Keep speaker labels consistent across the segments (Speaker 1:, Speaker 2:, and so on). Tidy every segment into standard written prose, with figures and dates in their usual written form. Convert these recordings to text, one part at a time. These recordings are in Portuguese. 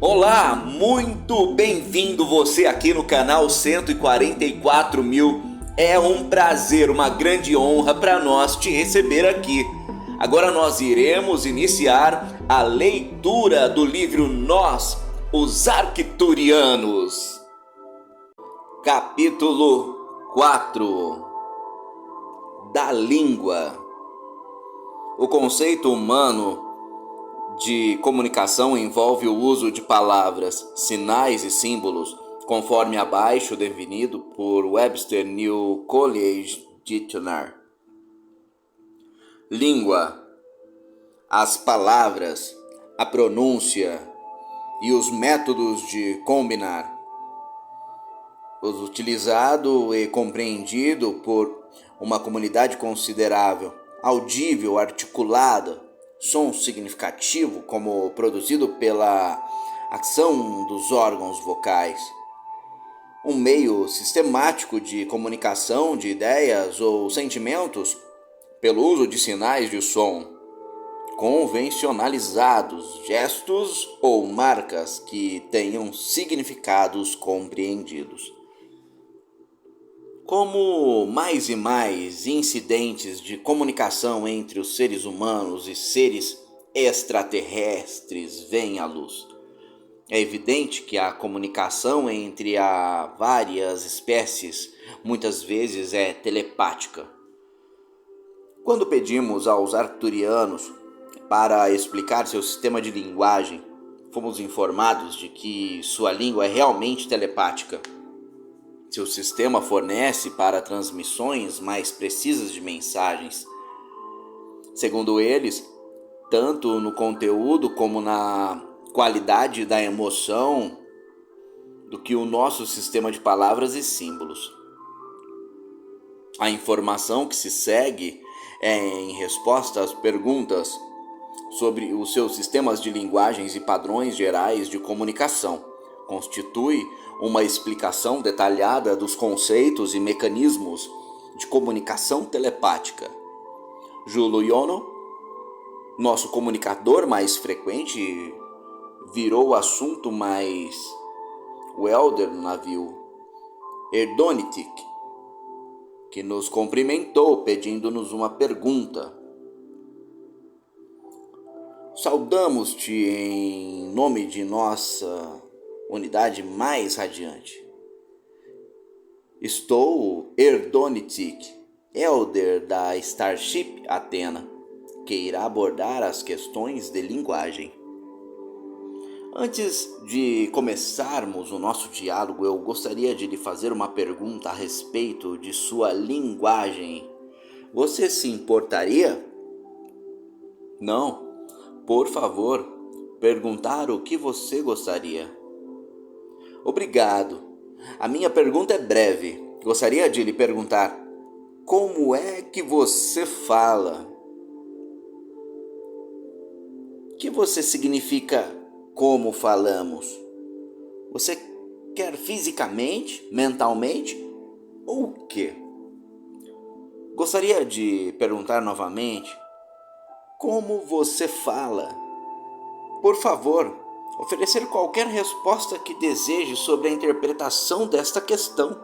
Speaker 1: Olá, muito bem-vindo você aqui no canal 144 mil. É um prazer, uma grande honra para nós te receber aqui. Agora nós iremos iniciar a leitura do livro Nós, os Arcturianos. Capítulo 4. Da língua. O conceito humano de comunicação envolve o uso de palavras, sinais e símbolos, conforme abaixo definido por Webster New College Dictionary. Língua: as palavras, a pronúncia e os métodos de combinar. Os utilizado e compreendido por uma comunidade considerável, audível, articulada, som significativo como produzido pela ação dos órgãos vocais. Um meio sistemático de comunicação de ideias ou sentimentos pelo uso de sinais de som convencionalizados, gestos ou marcas que tenham significados compreendidos. Como mais e mais incidentes de comunicação entre os seres humanos e seres extraterrestres vêm à luz, é evidente que a comunicação entre as várias espécies muitas vezes é telepática. Quando pedimos aos arcturianos para explicar seu sistema de linguagem, fomos informados de que sua língua é realmente telepática. Seu sistema fornece para transmissões mais precisas de mensagens. Segundo eles, tanto no conteúdo como na qualidade da emoção do que o nosso sistema de palavras e símbolos. A informação que se segue é em resposta às perguntas sobre os seus sistemas de linguagens e padrões gerais de comunicação. Constitui uma explicação detalhada dos conceitos e mecanismos de comunicação telepática. Julo Yono, nosso comunicador mais frequente, virou o assunto mais o elder no navio Erdonitic, que nos cumprimentou pedindo-nos uma pergunta. Saudamos-te em nome de nossa unidade mais radiante. Estou Erdonitic, elder da Starship Athena, que irá abordar as questões de linguagem. Antes de começarmos o nosso diálogo, eu gostaria de lhe fazer uma pergunta a respeito de sua linguagem. Você se importaria? Não, por favor, perguntar o que você gostaria. Obrigado. A minha pergunta é breve. Gostaria de lhe perguntar: como é que você fala? O que você significa como falamos? Você quer fisicamente, mentalmente ou o quê? Gostaria de perguntar novamente: como você fala? Por favor, oferecer qualquer resposta que deseje sobre a interpretação desta questão.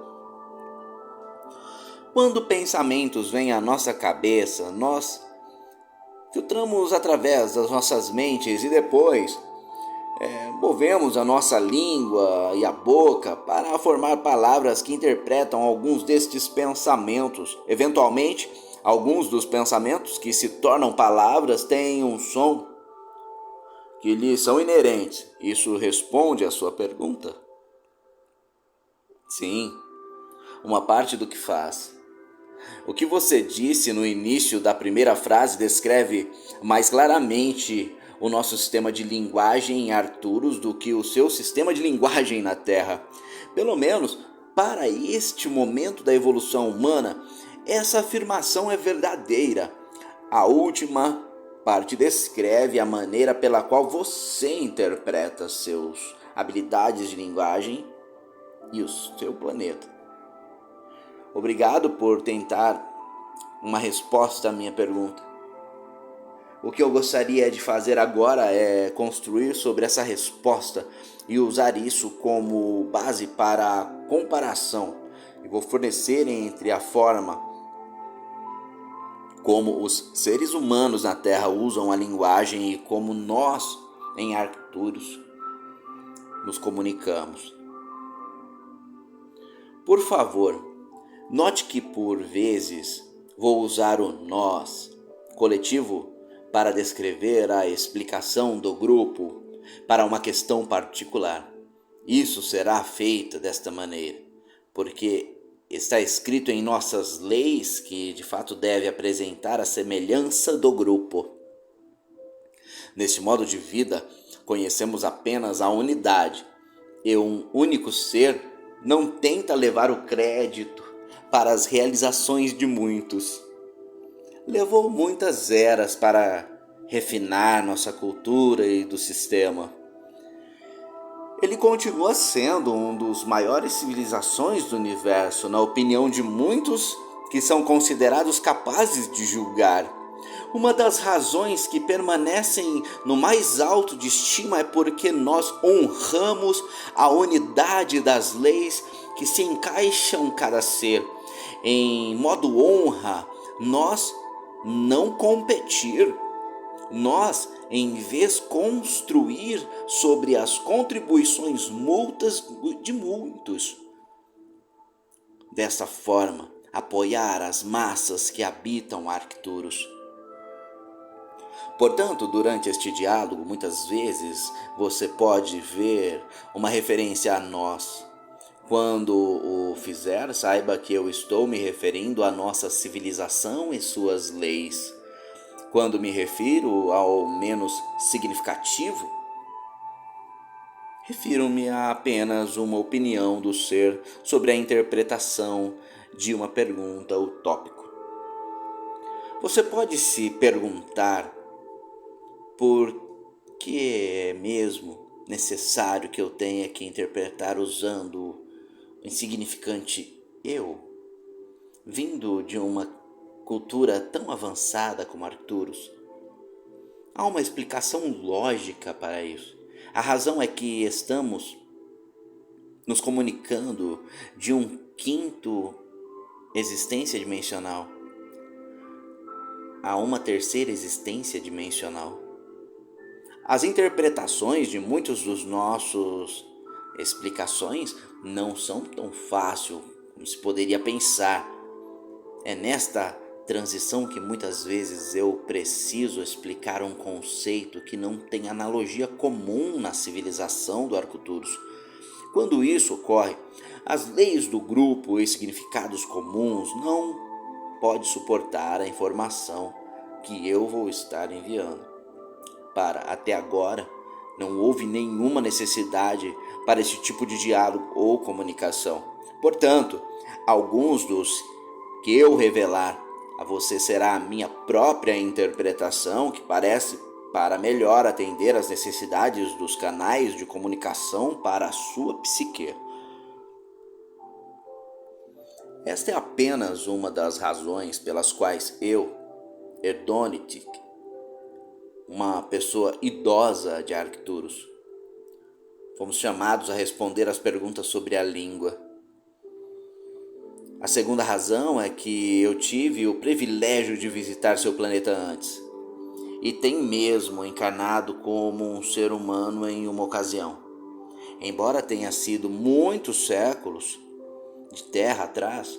Speaker 1: Quando pensamentos vêm à nossa cabeça, nós filtramos através das nossas mentes e depois movemos a nossa língua e a boca para formar palavras que interpretam alguns destes pensamentos. Eventualmente, alguns dos pensamentos que se tornam palavras têm um som que lhes são inerentes. Isso responde à sua pergunta? Sim, uma parte do que faz. O que você disse no início da primeira frase descreve mais claramente o nosso sistema de linguagem em Arcturus do que o seu sistema de linguagem na Terra. Pelo menos para este momento da evolução humana, essa afirmação é verdadeira. A última parte descreve a maneira pela qual você interpreta seus habilidades de linguagem e o seu planeta. Obrigado por tentar uma resposta à minha pergunta. O que eu gostaria de fazer agora é construir sobre essa resposta e usar isso como base para a comparação. E vou fornecer entre a forma como os seres humanos na Terra usam a linguagem e como nós, em Arcturus, nos comunicamos. Por favor, note que por vezes vou usar o nós coletivo para descrever a explicação do grupo para uma questão particular. Isso será feito desta maneira, porque está escrito em nossas leis que de fato deve apresentar a semelhança do grupo. Neste modo de vida, conhecemos apenas a unidade, e um único ser não tenta levar o crédito para as realizações de muitos. Levou muitas eras para refinar nossa cultura e do sistema. Ele continua sendo um dos maiores civilizações do universo, na opinião de muitos que são considerados capazes de julgar. Uma das razões que permanecem no mais alto de estima é porque nós honramos a unidade das leis que se encaixam cada ser. Em modo honra, nós não competir. Nós, em vez construir sobre as contribuições mútuas de muitos. Dessa forma, apoiar as massas que habitam Arcturus. Portanto, durante este diálogo, muitas vezes você pode ver uma referência a nós. Quando o fizer, saiba que eu estou me referindo à nossa civilização e suas leis. Quando me refiro ao menos significativo, refiro-me a apenas uma opinião do ser sobre a interpretação de uma pergunta ou tópico. Você pode se perguntar por que é mesmo necessário que eu tenha que interpretar usando o insignificante eu, vindo de uma cultura tão avançada como Arcturus. Há uma explicação lógica para isso. A razão é que estamos nos comunicando de um quinto existência dimensional a uma terceira existência dimensional. As interpretações de muitos dos nossos explicações não são tão fáceis como se poderia pensar. É nesta transição que muitas vezes eu preciso explicar um conceito que não tem analogia comum na civilização do Arcturus. Quando isso ocorre, as leis do grupo e significados comuns não podem suportar a informação que eu vou estar enviando. Até agora, não houve nenhuma necessidade para esse tipo de diálogo ou comunicação. Portanto, alguns dos que eu revelar a você será a minha própria interpretação, que parece para melhor atender às necessidades dos canais de comunicação para a sua psique. Esta é apenas uma das razões pelas quais eu, Erdonitik, uma pessoa idosa de Arcturus, fomos chamados a responder às perguntas sobre a língua. A segunda razão é que eu tive o privilégio de visitar seu planeta antes, e tenho mesmo encarnado como um ser humano em uma ocasião. Embora tenha sido muitos séculos de Terra atrás,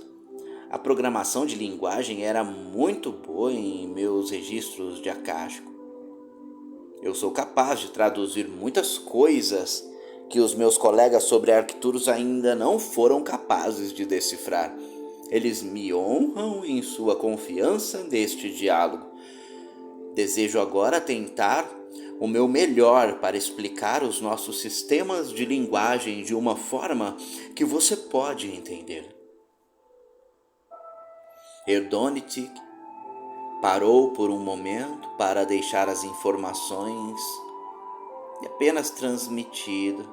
Speaker 1: a programação de linguagem era muito boa em meus registros de acástico. Eu sou capaz de traduzir muitas coisas que os meus colegas sobre Arcturus ainda não foram capazes de decifrar. Eles me honram em sua confiança neste diálogo. Desejo agora tentar o meu melhor para explicar os nossos sistemas de linguagem de uma forma que você pode entender. Erdonitik parou por um momento para deixar as informações e apenas transmitido.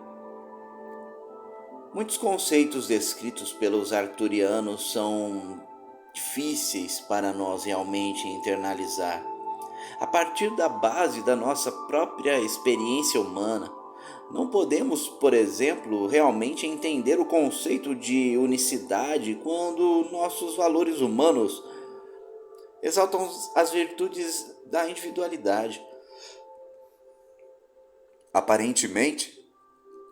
Speaker 1: Muitos conceitos descritos pelos arcturianos são difíceis para nós realmente internalizar. a partir da base da nossa própria experiência humana. Não podemos, por exemplo, realmente entender o conceito de unicidade quando nossos valores humanos exaltam as virtudes da individualidade. Aparentemente,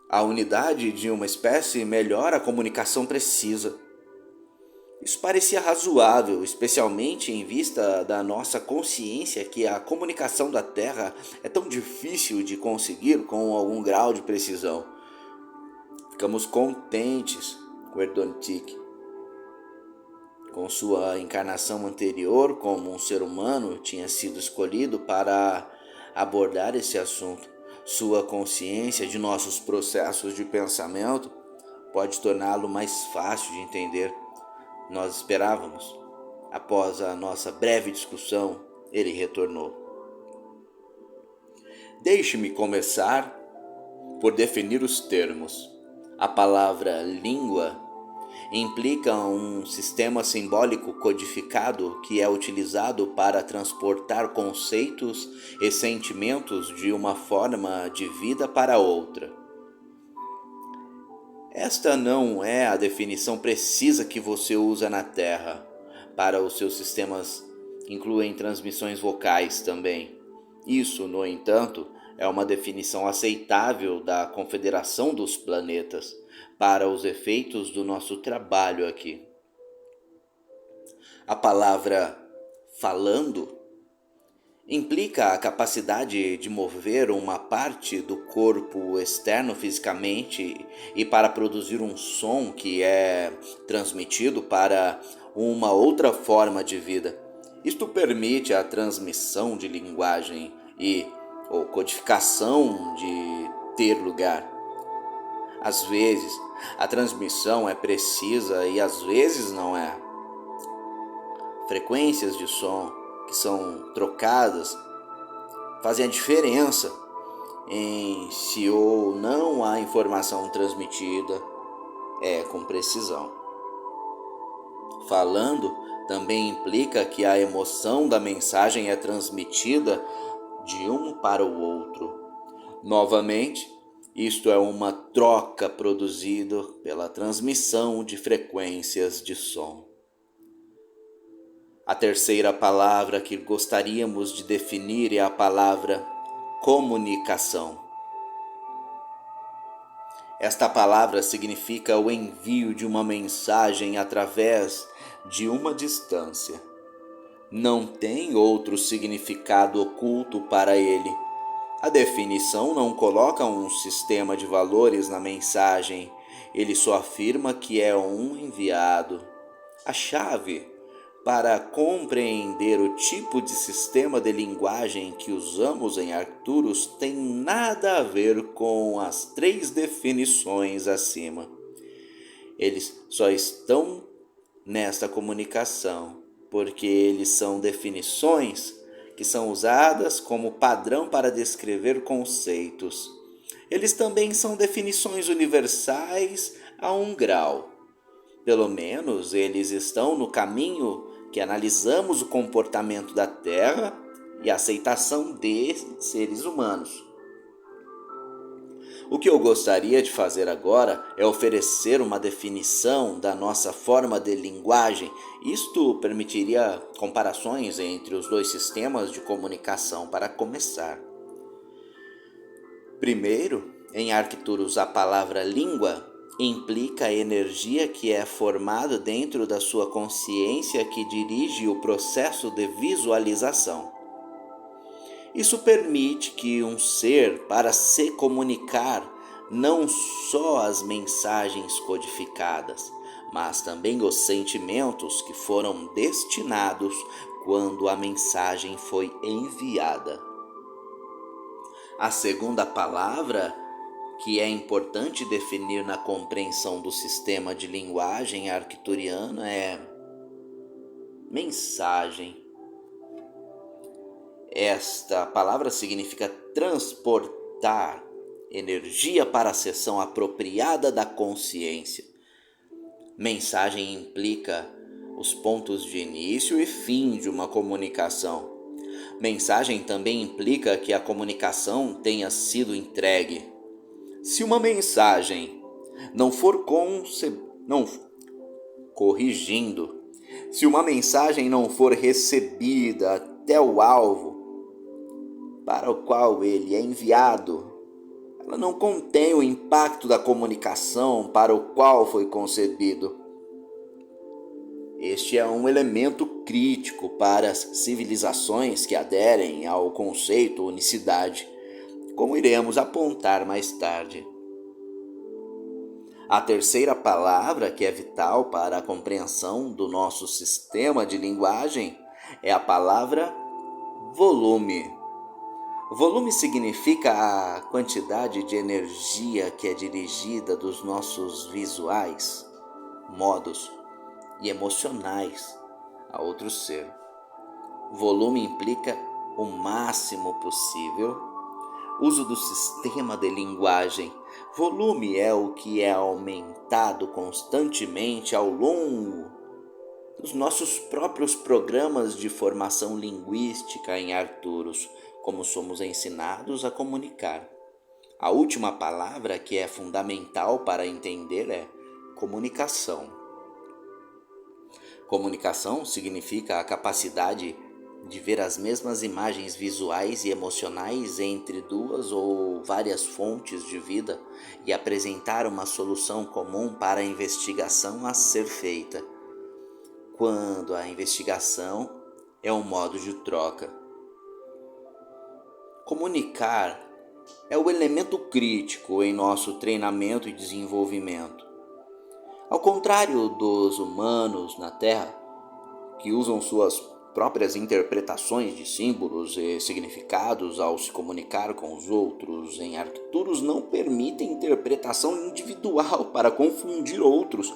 Speaker 1: a unidade de uma espécie melhora a comunicação precisa. Isso parecia razoável, especialmente em vista da nossa consciência que a comunicação da Terra é tão difícil de conseguir com algum grau de precisão. Ficamos contentes com Erdontik, com sua encarnação anterior como um ser humano, tinha sido escolhido para abordar esse assunto. Sua consciência de nossos processos de pensamento pode torná-lo mais fácil de entender. Nós esperávamos. Após a nossa breve discussão, ele retornou. Deixe-me começar por definir os termos. A palavra língua implica um sistema simbólico codificado que é utilizado para transportar conceitos e sentimentos de uma forma de vida para outra. Esta não é a definição precisa que você usa na Terra. Para os seus sistemas incluem transmissões vocais também. Isso, no entanto, é uma definição aceitável da Confederação dos Planetas para os efeitos do nosso trabalho aqui. A palavra falando implica a capacidade de mover uma parte do corpo externo fisicamente e para produzir um som que é transmitido para uma outra forma de vida. Isto permite a transmissão de linguagem ou codificação de ter lugar. Às vezes, a transmissão é precisa e às vezes não é. Frequências de som que são trocadas fazem a diferença em se ou não a informação transmitida é com precisão. Falando também implica que a emoção da mensagem é transmitida de um para o outro. Novamente, isto é uma troca produzida pela transmissão de frequências de som. A terceira palavra que gostaríamos de definir é a palavra comunicação. Esta palavra significa o envio de uma mensagem através de uma distância. Não tem outro significado oculto para ele. A definição não coloca um sistema de valores na mensagem, ele só afirma que é um enviado. A chave para compreender o tipo de sistema de linguagem que usamos em Arcturus tem nada a ver com as 3 definições acima. Eles só estão nesta comunicação porque eles são definições que são usadas como padrão para descrever conceitos. Eles também são definições universais a um grau. Pelo menos eles estão no caminho que analisamos o comportamento da Terra e a aceitação de seres humanos. O que eu gostaria de fazer agora é oferecer uma definição da nossa forma de linguagem. Isto permitiria comparações entre os 2 sistemas de comunicação para começar. Primeiro, em Arcturus, a palavra língua implica a energia que é formada dentro da sua consciência que dirige o processo de visualização. Isso permite que um ser, para se comunicar, não só as mensagens codificadas, mas também os sentimentos que foram destinados quando a mensagem foi enviada. A segunda palavra que é importante definir na compreensão do sistema de linguagem arcturiana é mensagem. Esta palavra significa transportar energia para a seção apropriada da consciência. Mensagem implica os pontos de início e fim de uma comunicação. Mensagem também implica que a comunicação tenha sido entregue. Se uma mensagem não for corrigindo, se uma mensagem não for recebida até o alvo para o qual ele é enviado, ela não contém o impacto da comunicação para o qual foi concebido. Este é um elemento crítico para as civilizações que aderem ao conceito unicidade, como iremos apontar mais tarde. A terceira palavra, que é vital para a compreensão do nosso sistema de linguagem, é a palavra volume. Volume significa a quantidade de energia que é dirigida dos nossos visuais, modos e emocionais a outro ser. Volume implica o máximo possível uso do sistema de linguagem. Volume é o que é aumentado constantemente ao longo dos nossos próprios programas de formação linguística em Arturos, como somos ensinados a comunicar. A última palavra que é fundamental para entender é comunicação. Comunicação significa a capacidade de ver as mesmas imagens visuais e emocionais entre duas ou várias fontes de vida e apresentar uma solução comum para a investigação a ser feita, quando a investigação é um modo de troca. Comunicar é o elemento crítico em nosso treinamento e desenvolvimento. Ao contrário dos humanos na Terra, que usam suas próprias interpretações de símbolos e significados ao se comunicar com os outros, em Arcturus não permitem interpretação individual para confundir outros.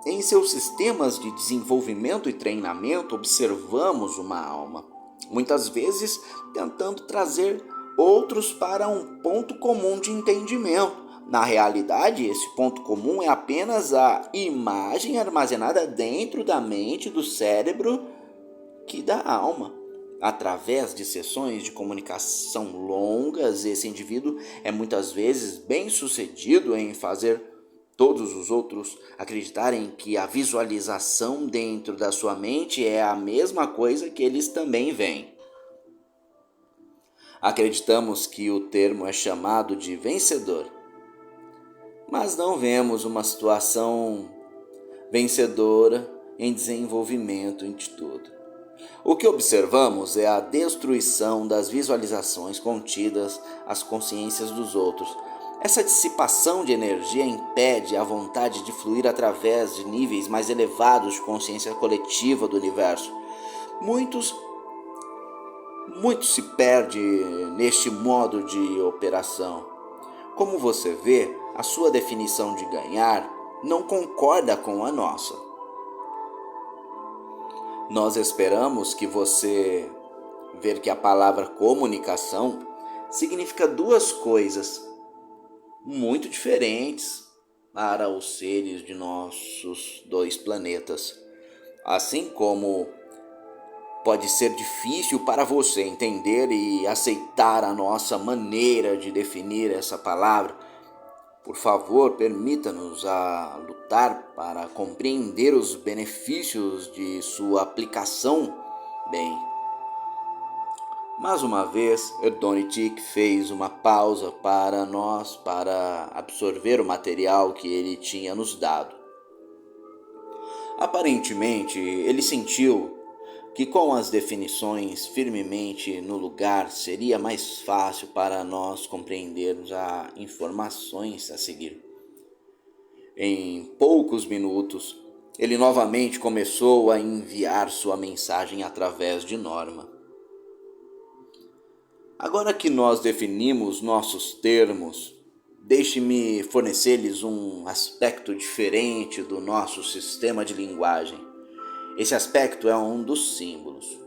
Speaker 1: Em seus sistemas de desenvolvimento e treinamento, observamos uma alma, muitas vezes tentando trazer outros para um ponto comum de entendimento. Na realidade, esse ponto comum é apenas a imagem armazenada dentro da mente do cérebro que da alma. Através de sessões de comunicação longas, esse indivíduo é muitas vezes bem-sucedido em fazer todos os outros acreditarem que a visualização dentro da sua mente é a mesma coisa que eles também veem. Acreditamos que o termo é chamado de vencedor, mas não vemos uma situação vencedora em desenvolvimento em tudo. O que observamos é a destruição das visualizações contidas às consciências dos outros. Essa dissipação de energia impede a vontade de fluir através de níveis mais elevados de consciência coletiva do universo. Muito se perde neste modo de operação. Como você vê, a sua definição de ganhar não concorda com a nossa. Nós esperamos que você veja que a palavra comunicação significa duas coisas muito diferentes para os seres de nossos dois planetas. Assim como pode ser difícil para você entender e aceitar a nossa maneira de definir essa palavra, por favor, permita-nos a lutar para compreender os benefícios de sua aplicação bem. Mais uma vez, Erdonich fez uma pausa para nós, para absorver o material que ele tinha nos dado. Aparentemente, ele sentiu que com as definições firmemente no lugar seria mais fácil para nós compreendermos as informações a seguir. Em poucos minutos, ele novamente começou a enviar sua mensagem através de Norma. Agora que nós definimos nossos termos, deixe-me fornecer-lhes um aspecto diferente do nosso sistema de linguagem. Esse aspecto é um dos símbolos.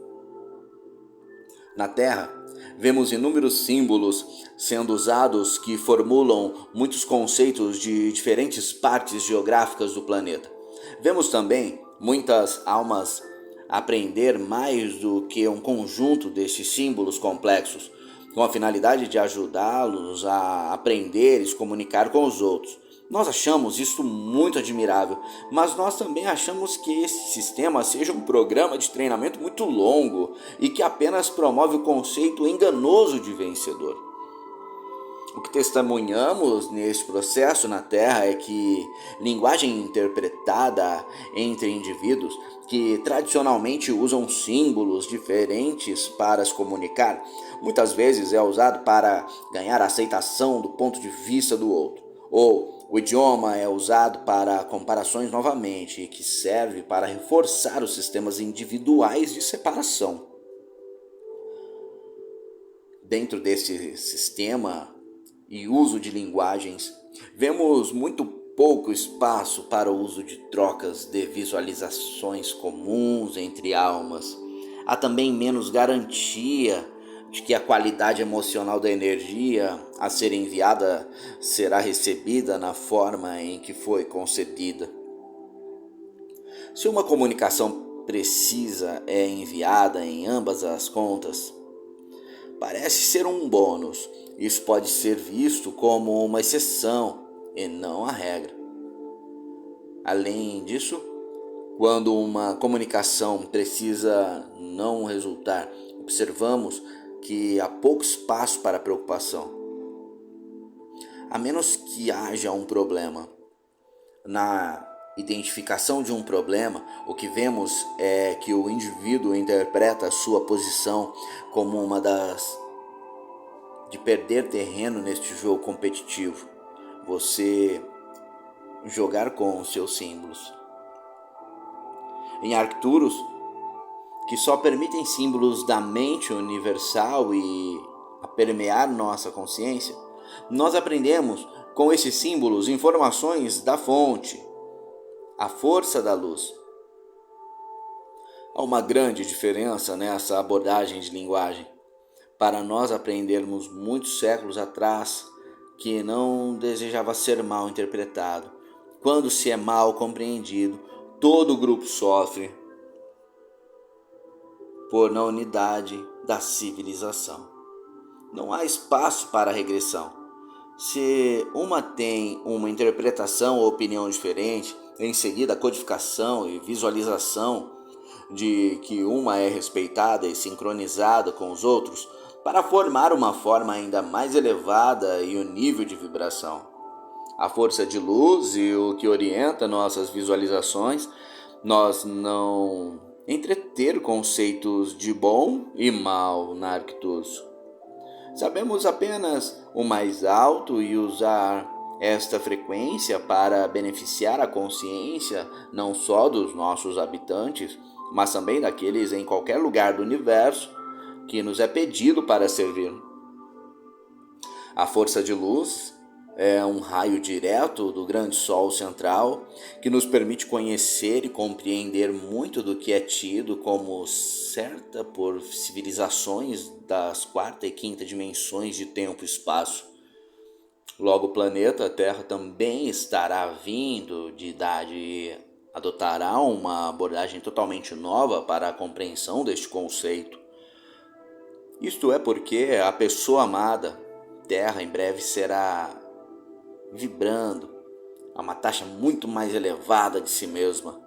Speaker 1: Na Terra, vemos inúmeros símbolos sendo usados que formulam muitos conceitos de diferentes partes geográficas do planeta. Vemos também muitas almas aprender mais do que um conjunto destes símbolos complexos, com a finalidade de ajudá-los a aprender e se comunicar com os outros. Nós achamos isso muito admirável, mas nós também achamos que esse sistema seja um programa de treinamento muito longo e que apenas promove o conceito enganoso de vencedor. O que testemunhamos nesse processo na Terra é que linguagem interpretada entre indivíduos que tradicionalmente usam símbolos diferentes para se comunicar, muitas vezes é usado para ganhar a aceitação do ponto de vista do outro, ou o idioma é usado para comparações novamente e que serve para reforçar os sistemas individuais de separação. Dentro desse sistema e uso de linguagens, vemos muito pouco espaço para o uso de trocas de visualizações comuns entre almas. Há também menos garantia de que a qualidade emocional da energia a ser enviada será recebida na forma em que foi concedida. Se uma comunicação precisa é enviada em ambas as contas, parece ser um bônus. Isso pode ser visto como uma exceção e não a regra. Além disso, quando uma comunicação precisa não resultar, observamos que há pouco espaço para preocupação. A menos que haja um problema. Na identificação de um problema, o que vemos é que o indivíduo interpreta a sua posição como uma das de perder terreno neste jogo competitivo. Você jogar com os seus símbolos. Em Arcturus, que só permitem símbolos da mente universal e a permear nossa consciência, nós aprendemos com esses símbolos informações da fonte, a força da luz. Há uma grande diferença nessa abordagem de linguagem. Para nós aprendermos muitos séculos atrás que não desejava ser mal interpretado. Quando se é mal compreendido, todo o grupo sofre por na unidade da civilização. Não há espaço para regressão. Se uma tem uma interpretação ou opinião diferente, em seguida a codificação e visualização de que uma é respeitada e sincronizada com os outros para formar uma forma ainda mais elevada e o nível de vibração. A força de luz e o que orienta nossas visualizações, nós não entreter conceitos de bom e mal na Arcturus. Sabemos apenas o mais alto e usar esta frequência para beneficiar a consciência não só dos nossos habitantes, mas também daqueles em qualquer lugar do universo que nos é pedido para servir. A força de luz é um raio direto do grande sol central que nos permite conhecer e compreender muito do que é tido como certa por civilizações das quarta e quinta dimensões de tempo e espaço. Logo, o planeta Terra também estará vindo de idade e adotará uma abordagem totalmente nova para a compreensão deste conceito. Isto é porque a pessoa amada, Terra, em breve será vibrando a uma taxa muito mais elevada de si mesma,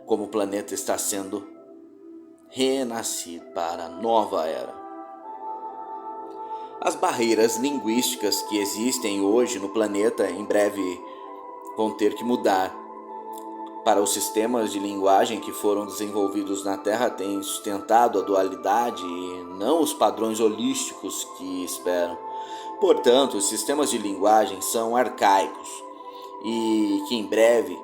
Speaker 1: como o planeta está sendo renascido para a nova era. As barreiras linguísticas que existem hoje no planeta em breve vão ter que mudar. Para os sistemas de linguagem que foram desenvolvidos na Terra têm sustentado a dualidade e não os padrões holísticos que esperam. Portanto, os sistemas de linguagem são arcaicos e que em breve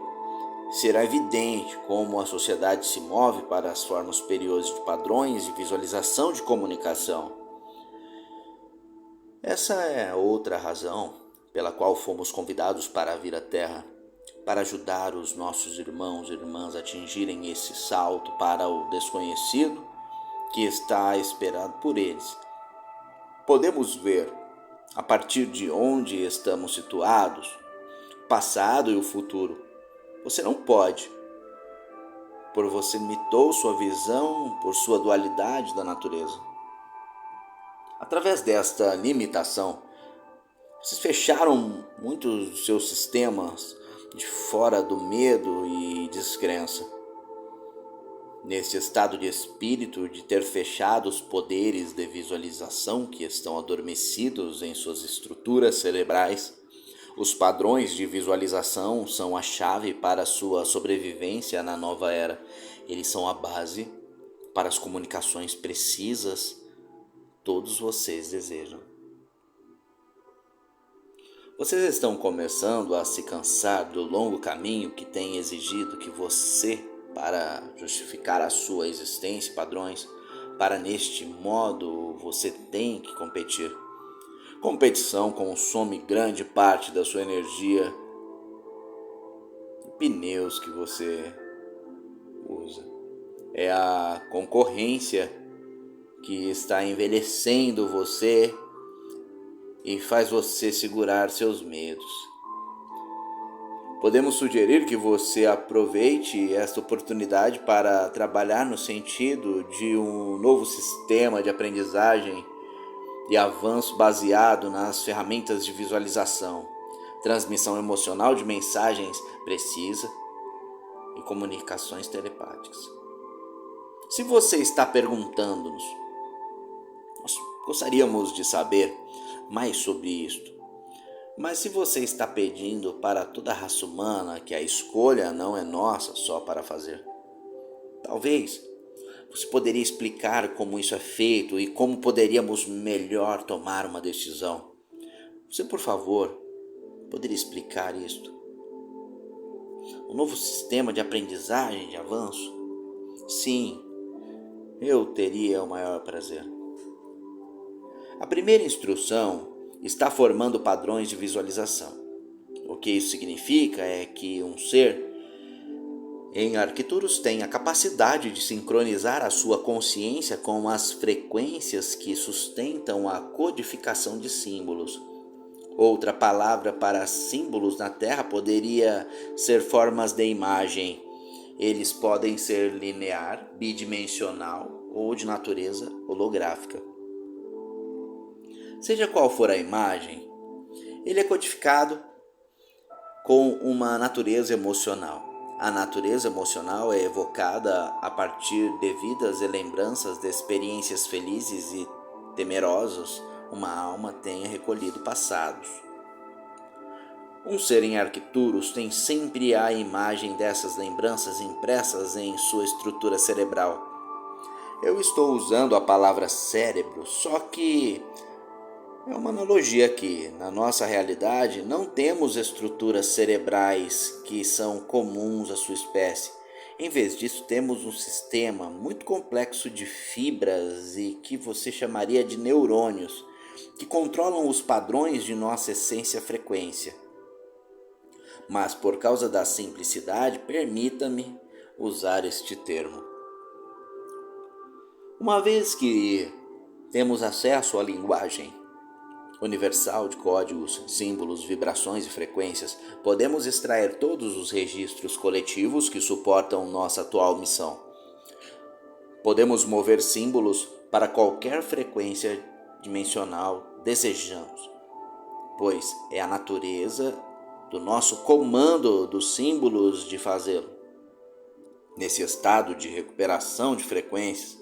Speaker 1: será evidente como a sociedade se move para as formas superiores de padrões de visualização de comunicação. Essa é outra razão pela qual fomos convidados para vir à Terra, para ajudar os nossos irmãos e irmãs a atingirem esse salto para o desconhecido que está esperado por eles. Podemos ver, a partir de onde estamos situados, o passado e o futuro. Você não pode por você limitou sua visão por sua dualidade da natureza. Através desta limitação, vocês fecharam muitos dos seus sistemas de fora do medo e descrença. Nesse estado de espírito de ter fechado os poderes de visualização que estão adormecidos em suas estruturas cerebrais, os padrões de visualização são a chave para a sua sobrevivência na nova era. Eles são a base para as comunicações precisas que todos vocês desejam. Vocês estão começando a se cansar do longo caminho que tem exigido que você, para justificar a sua existência e padrões, para neste modo você tem que competir. Competição consome grande parte da sua energia e pneus que você usa. É a concorrência que está envelhecendo você e faz você segurar seus medos. Podemos sugerir que você aproveite esta oportunidade para trabalhar no sentido de um novo sistema de aprendizagem e avanço baseado nas ferramentas de visualização, transmissão emocional de mensagens precisas e comunicações telepáticas. Se você está perguntando-nos, nós gostaríamos de saber mais sobre isto. Mas se você está pedindo para toda a raça humana que a escolha não é nossa só para fazer, talvez você poderia explicar como isso é feito e como poderíamos melhor tomar uma decisão. Você, por favor, poderia explicar isto? Um novo sistema de aprendizagem de avanço? Sim, eu teria o maior prazer. A primeira instrução está formando padrões de visualização. O que isso significa é que um ser em Arcturus tem a capacidade de sincronizar a sua consciência com as frequências que sustentam a codificação de símbolos. Outra palavra para símbolos na Terra poderia ser formas de imagem. Eles podem ser linear, bidimensional ou de natureza holográfica. Seja qual for a imagem, ele é codificado com uma natureza emocional. A natureza emocional é evocada a partir de vidas e lembranças de experiências felizes e temerosas uma alma tenha recolhido passados. Um ser em Arcturus tem sempre a imagem dessas lembranças impressas em sua estrutura cerebral. Eu estou usando a palavra cérebro, só que é uma analogia aqui. Na nossa realidade, não temos estruturas cerebrais que são comuns à sua espécie. Em vez disso, temos um sistema muito complexo de fibras e que você chamaria de neurônios, que controlam os padrões de nossa essência e frequência. Mas por causa da simplicidade, permita-me usar este termo. Uma vez que temos acesso à linguagem universal de códigos, símbolos, vibrações e frequências, podemos extrair todos os registros coletivos que suportam nossa atual missão. Podemos mover símbolos para qualquer frequência dimensional desejamos, pois é a natureza do nosso comando dos símbolos de fazê-lo. Nesse estado de recuperação de frequências,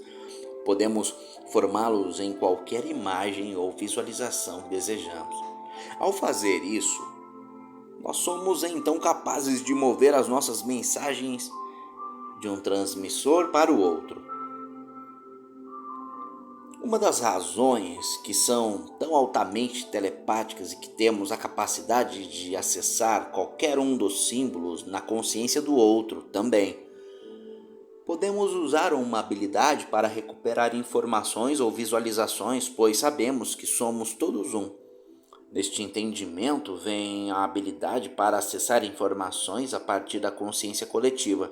Speaker 1: podemos formá-los em qualquer imagem ou visualização que desejamos. Ao fazer isso, nós somos então capazes de mover as nossas mensagens de um transmissor para o outro. Uma das razões que são tão altamente telepáticas e que temos a capacidade de acessar qualquer um dos símbolos na consciência do outro também. Podemos usar uma habilidade para recuperar informações ou visualizações, pois sabemos que somos todos um. Neste entendimento vem a habilidade para acessar informações a partir da consciência coletiva.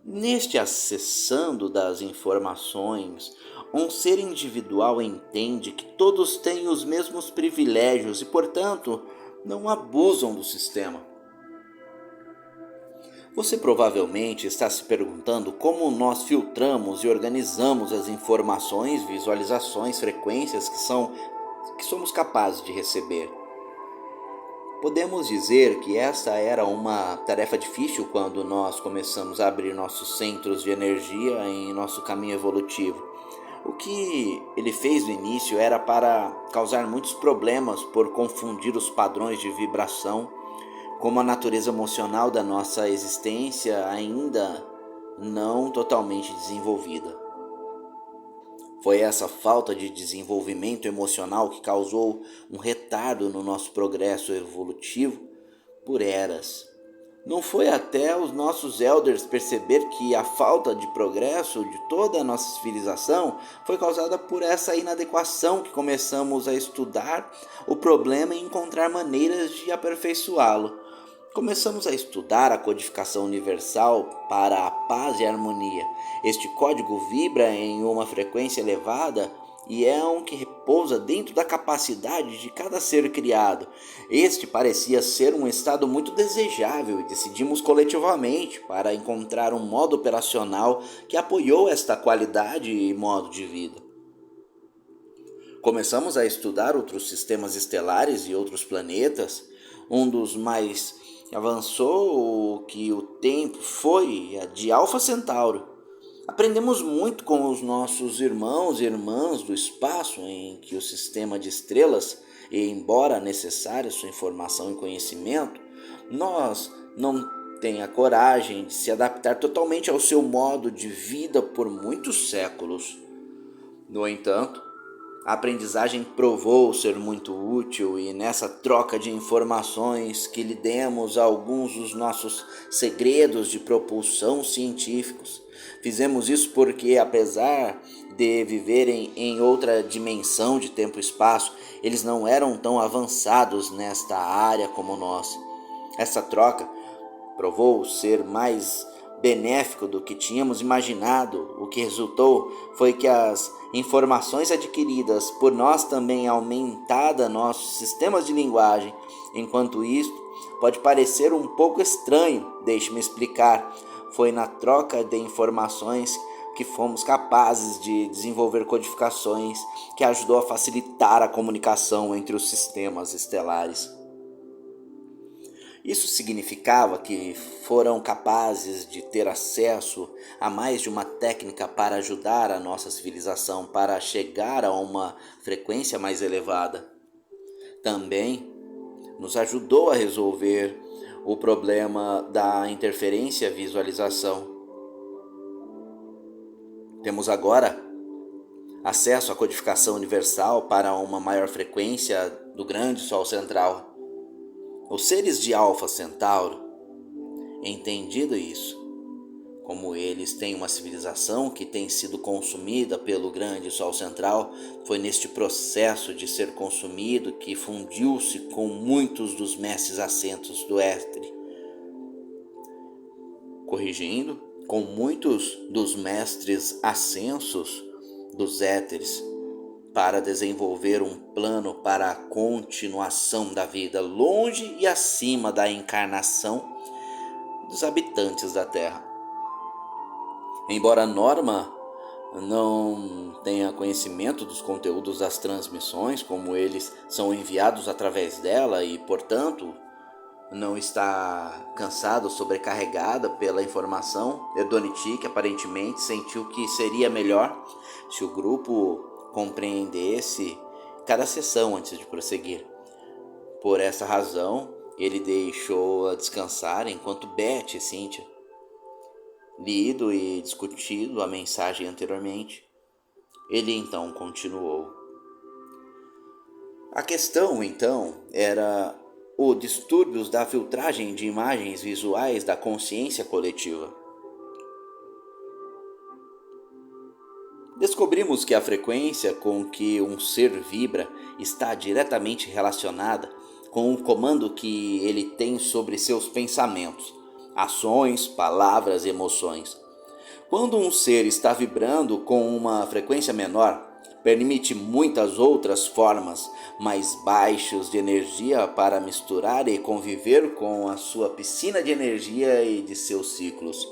Speaker 1: Neste acessando das informações, um ser individual entende que todos têm os mesmos privilégios e, portanto, não abusam do sistema. Você provavelmente está se perguntando como nós filtramos e organizamos as informações, visualizações, frequências que somos capazes de receber. Podemos dizer que essa era uma tarefa difícil quando nós começamos a abrir nossos centros de energia em nosso caminho evolutivo. O que ele fez no início era para causar muitos problemas por confundir os padrões de vibração, como a natureza emocional da nossa existência ainda não totalmente desenvolvida. Foi essa falta de desenvolvimento emocional que causou um retardo no nosso progresso evolutivo por eras. Não foi até os nossos elders perceber que a falta de progresso de toda a nossa civilização foi causada por essa inadequação que começamos a estudar o problema e encontrar maneiras de aperfeiçoá-lo. Começamos a estudar a codificação universal para a paz e a harmonia. Este código vibra em uma frequência elevada e é um que repousa dentro da capacidade de cada ser criado. Este parecia ser um estado muito desejável e decidimos coletivamente para encontrar um modo operacional que apoiou esta qualidade e modo de vida. Começamos a estudar outros sistemas estelares e outros planetas. Um dos mais avançou que o tempo foi a de Alfa Centauro. Aprendemos muito com os nossos irmãos e irmãs do espaço em que o sistema de estrelas, e embora necessária sua informação e conhecimento, nós não temos a coragem de se adaptar totalmente ao seu modo de vida por muitos séculos. No entanto, a aprendizagem provou ser muito útil e nessa troca de informações que lhe demos alguns dos nossos segredos de propulsão científicos. Fizemos isso porque, apesar de viverem em outra dimensão de tempo e espaço, eles não eram tão avançados nesta área como nós. Essa troca provou ser mais benéfico do que tínhamos imaginado. O que resultou foi que as informações adquiridas por nós também aumentaram nossos sistemas de linguagem. Enquanto isso pode parecer um pouco estranho, deixe-me explicar. Foi na troca de informações que fomos capazes de desenvolver codificações que ajudou a facilitar a comunicação entre os sistemas estelares. Isso significava que foram capazes de ter acesso a mais de uma técnica para ajudar a nossa civilização para chegar a uma frequência mais elevada. Também nos ajudou a resolver o problema da interferência visualização. Temos agora acesso à codificação universal para uma maior frequência do grande Sol central. Os seres de Alfa Centauro, entendido isso, como eles têm uma civilização que tem sido consumida pelo grande Sol central, foi neste processo de ser consumido que fundiu-se com muitos dos mestres ascensos do éter. Corrigindo, com muitos dos mestres ascensos dos éteres, para desenvolver um plano para a continuação da vida, longe e acima da encarnação dos habitantes da Terra. Embora Norma não tenha conhecimento dos conteúdos das transmissões, como eles são enviados através dela e, portanto, não está cansada ou sobrecarregada pela informação, Edonitik aparentemente sentiu que seria melhor se o grupo compreendesse cada sessão antes de prosseguir. Por essa razão, ele deixou-a descansar enquanto Beth e Cynthia, lido e discutido a mensagem anteriormente, ele então continuou. A questão, então, era os distúrbios da filtragem de imagens visuais da consciência coletiva. Descobrimos que a frequência com que um ser vibra está diretamente relacionada com o comando que ele tem sobre seus pensamentos, ações, palavras e emoções. Quando um ser está vibrando com uma frequência menor, Permite muitas outras formas mais baixas de energia para misturar e conviver com a sua piscina de energia e de seus ciclos.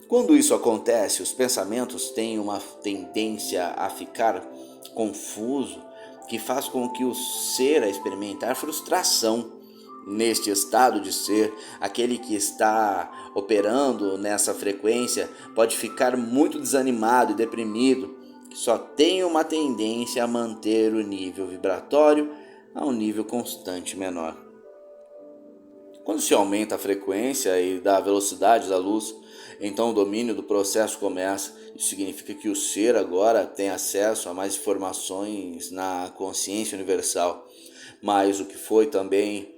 Speaker 1: Quando isso acontece, os pensamentos têm uma tendência a ficar confuso, que faz com que o ser a experimentar frustração. Neste estado de ser, aquele que está operando nessa frequência pode ficar muito desanimado e deprimido, que só tem uma tendência a manter o nível vibratório a um nível constante menor. Quando se aumenta a frequência e da velocidade da luz, então o domínio do processo começa. Isso significa que o ser agora tem acesso a mais informações na consciência universal, mas o que foi também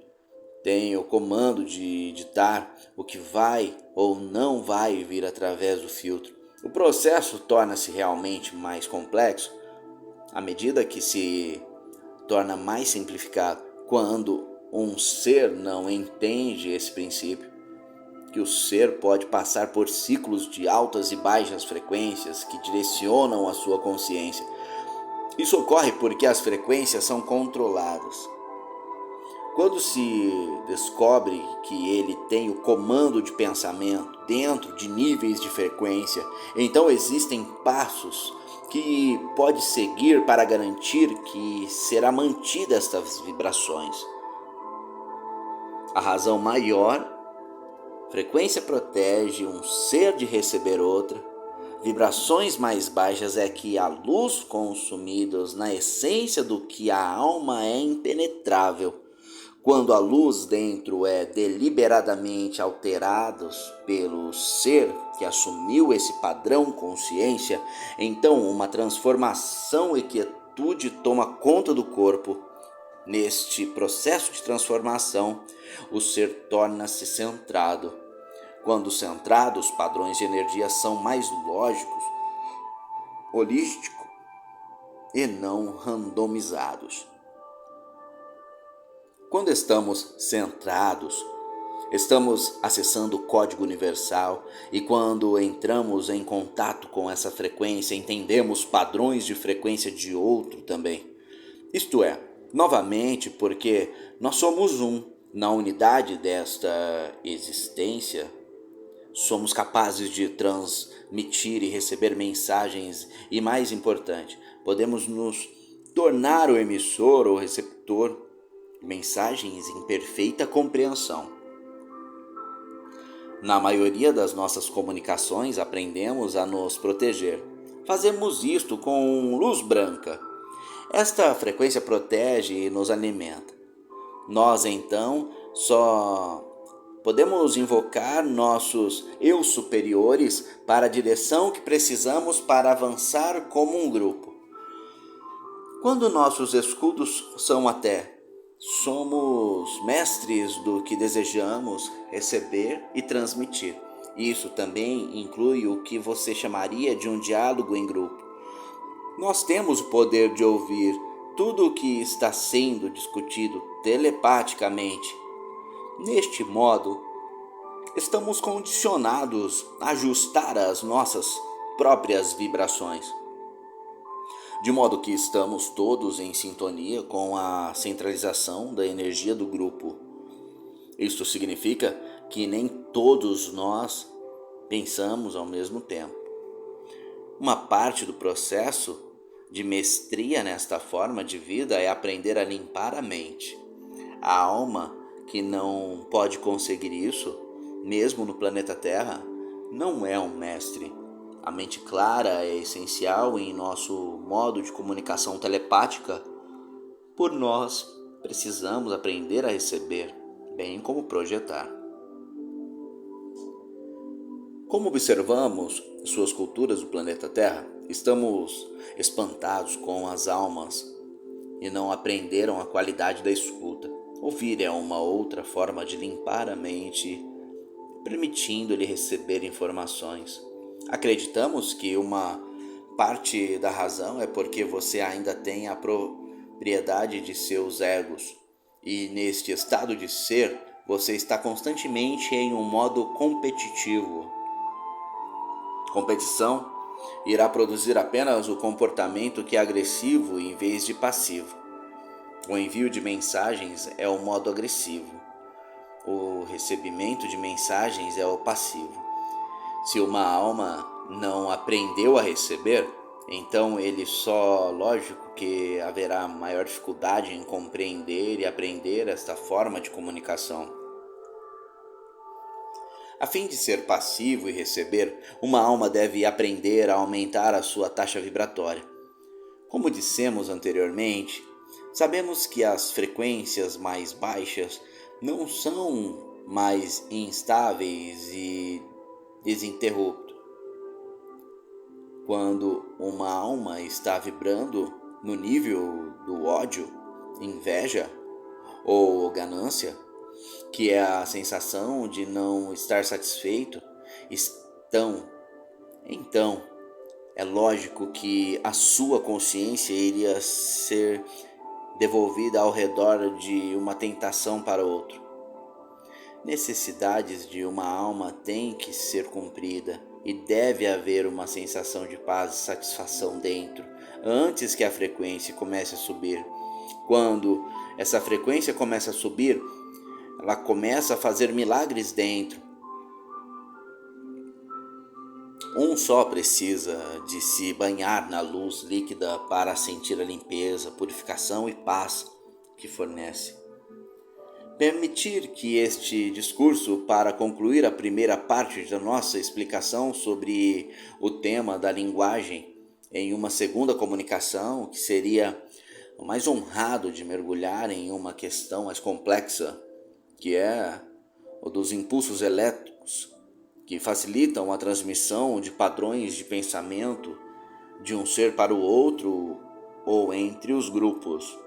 Speaker 1: tem o comando de ditar o que vai ou não vai vir através do filtro. O processo torna-se realmente mais complexo à medida que se torna mais simplificado. Quando um ser não entende esse princípio, que o ser pode passar por ciclos de altas e baixas frequências que direcionam a sua consciência. Isso ocorre porque as frequências são controladas. Quando se descobre que ele tem o comando de pensamento dentro de níveis de frequência, então existem passos que pode seguir para garantir que será mantida estas vibrações. A razão maior, frequência protege um ser de receber outra. Vibrações mais baixas é que a luz consumidos na essência do que a alma é impenetrável. Quando a luz dentro é deliberadamente alterada pelo ser que assumiu esse padrão consciência, então uma transformação e quietude toma conta do corpo. Neste processo de transformação, o ser torna-se centrado. Quando centrado, os padrões de energia são mais lógicos, holísticos e não randomizados. Quando estamos centrados, estamos acessando o código universal e quando entramos em contato com essa frequência, entendemos padrões de frequência de outro também. Isto é, novamente, porque nós somos um. Na unidade desta existência, somos capazes de transmitir e receber mensagens e, mais importante, podemos nos tornar o emissor ou receptor de mensagens em perfeita compreensão. Na maioria das nossas comunicações, aprendemos a nos proteger. Fazemos isto com luz branca. Esta frequência protege e nos alimenta. Nós, então, só podemos invocar nossos eu superiores para a direção que precisamos para avançar como um grupo. Quando nossos escudos são até, somos mestres do que desejamos receber e transmitir. Isso também inclui o que você chamaria de um diálogo em grupo. Nós temos o poder de ouvir tudo o que está sendo discutido telepaticamente. Neste modo, estamos condicionados a ajustar as nossas próprias vibrações, de modo que estamos todos em sintonia com a centralização da energia do grupo. Isto significa que nem todos nós pensamos ao mesmo tempo. Uma parte do processo de mestria nesta forma de vida é aprender a limpar a mente. A alma que não pode conseguir isso, mesmo no planeta Terra, não é um mestre. A mente clara é essencial em nosso modo de comunicação telepática. Por nós, precisamos aprender a receber, bem como projetar. Como observamos suas culturas do planeta Terra, estamos espantados com as almas e não aprenderam a qualidade da escuta. Ouvir é uma outra forma de limpar a mente, permitindo-lhe receber informações. Acreditamos que uma parte da razão é porque você ainda tem a propriedade de seus egos, e neste estado de ser, você está constantemente em um modo competitivo. Competição irá produzir apenas o comportamento que é agressivo em vez de passivo. O envio de mensagens é o modo agressivo. O recebimento de mensagens é o passivo. Se uma alma não aprendeu a receber, então lógico que haverá maior dificuldade em compreender e aprender esta forma de comunicação. A fim de ser passivo e receber, uma alma deve aprender a aumentar a sua taxa vibratória. Como dissemos anteriormente, sabemos que as frequências mais baixas não são mais instáveis e desinterruptas. Quando uma alma está vibrando no nível do ódio, inveja ou ganância, que é a sensação de não estar satisfeito, então é lógico que a sua consciência iria ser devolvida ao redor de uma tentação para outro. Necessidades de uma alma têm que ser cumpridas e deve haver uma sensação de paz e satisfação dentro, antes que a frequência comece a subir. Quando essa frequência começa a subir, ela começa a fazer milagres dentro. Um só precisa de se banhar na luz líquida para sentir a limpeza, purificação e paz que fornece. Permitir que este discurso, para concluir a primeira parte da nossa explicação sobre o tema da linguagem, em uma segunda comunicação, que seria o mais honrado de mergulhar em uma questão mais complexa, que é o dos impulsos elétricos, que facilitam a transmissão de padrões de pensamento de um ser para o outro ou entre os grupos.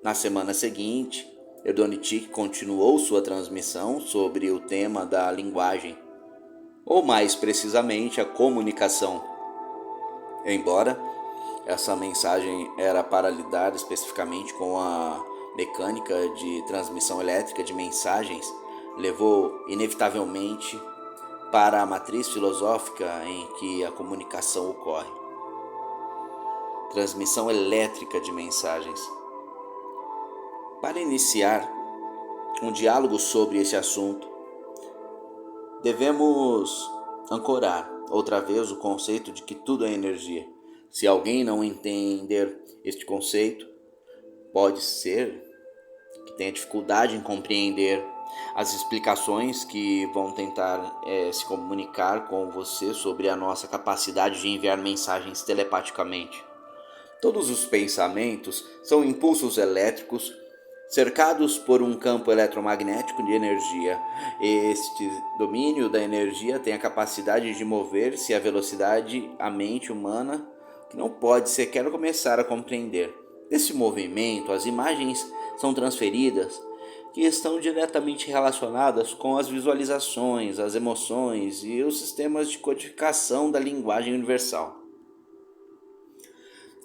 Speaker 1: Na semana seguinte, Erdonich continuou sua transmissão sobre o tema da linguagem, ou mais precisamente a comunicação. Embora essa mensagem era para lidar especificamente com a mecânica de transmissão elétrica de mensagens, levou inevitavelmente para a matriz filosófica em que a comunicação ocorre. Transmissão elétrica de mensagens. Para iniciar um diálogo sobre esse assunto, devemos ancorar outra vez o conceito de que tudo é energia. Se alguém não entender este conceito, pode ser que tenha dificuldade em compreender as explicações que vão tentar se comunicar com você sobre a nossa capacidade de enviar mensagens telepaticamente. Todos os pensamentos são impulsos elétricos cercados por um campo eletromagnético de energia. Este domínio da energia tem a capacidade de mover-se à velocidade a mente humana que não pode sequer começar a compreender. Nesse movimento, as imagens são transferidas que estão diretamente relacionadas com as visualizações, as emoções e os sistemas de codificação da linguagem universal.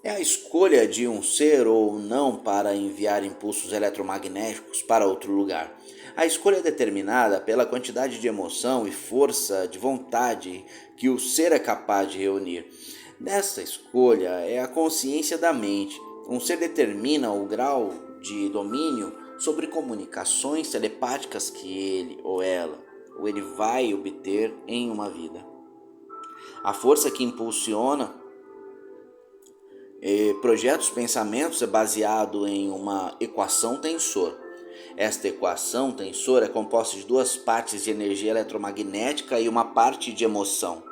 Speaker 1: É a escolha de um ser ou não para enviar impulsos eletromagnéticos para outro lugar. A escolha é determinada pela quantidade de emoção e força de vontade que o ser é capaz de reunir. Nesta escolha é a consciência da mente. Um ser determina o grau de domínio sobre comunicações telepáticas que ele ou ele vai obter em uma vida. A força que impulsiona projeta os pensamentos é baseado em uma equação tensor. Esta equação tensor é composta de duas partes de energia eletromagnética e uma parte de emoção.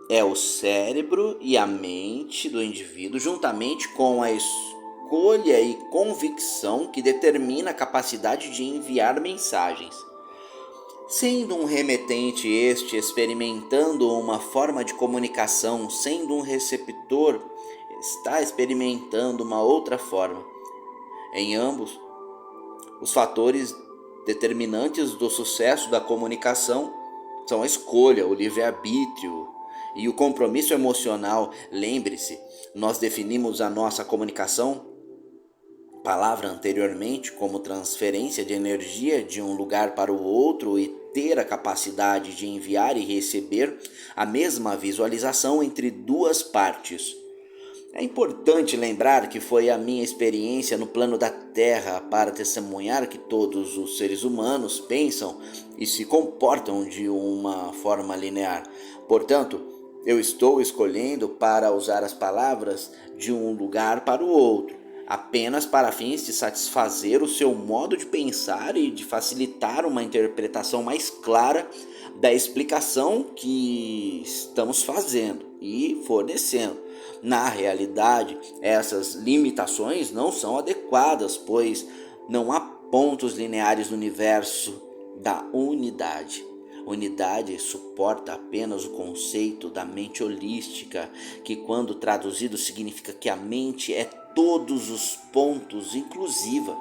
Speaker 1: É o cérebro e a mente do indivíduo, juntamente com a escolha e convicção, que determina a capacidade de enviar mensagens. Sendo um remetente experimentando uma forma de comunicação, sendo um receptor está experimentando uma outra forma. Em ambos, os fatores determinantes do sucesso da comunicação são a escolha, o livre-arbítrio e o compromisso emocional. Lembre-se, nós definimos a nossa comunicação palavra anteriormente, como transferência de energia de um lugar para o outro e ter a capacidade de enviar e receber a mesma visualização entre duas partes. É importante lembrar que foi a minha experiência no plano da Terra para testemunhar que todos os seres humanos pensam e se comportam de uma forma linear. Portanto, eu estou escolhendo para usar as palavras de um lugar para o outro, apenas para fins de satisfazer o seu modo de pensar e de facilitar uma interpretação mais clara da explicação que estamos fazendo e fornecendo. Na realidade, essas limitações não são adequadas, pois não há pontos lineares no universo da unidade. Unidade suporta apenas o conceito da mente holística, que, quando traduzido, significa que a mente é todos os pontos, inclusiva.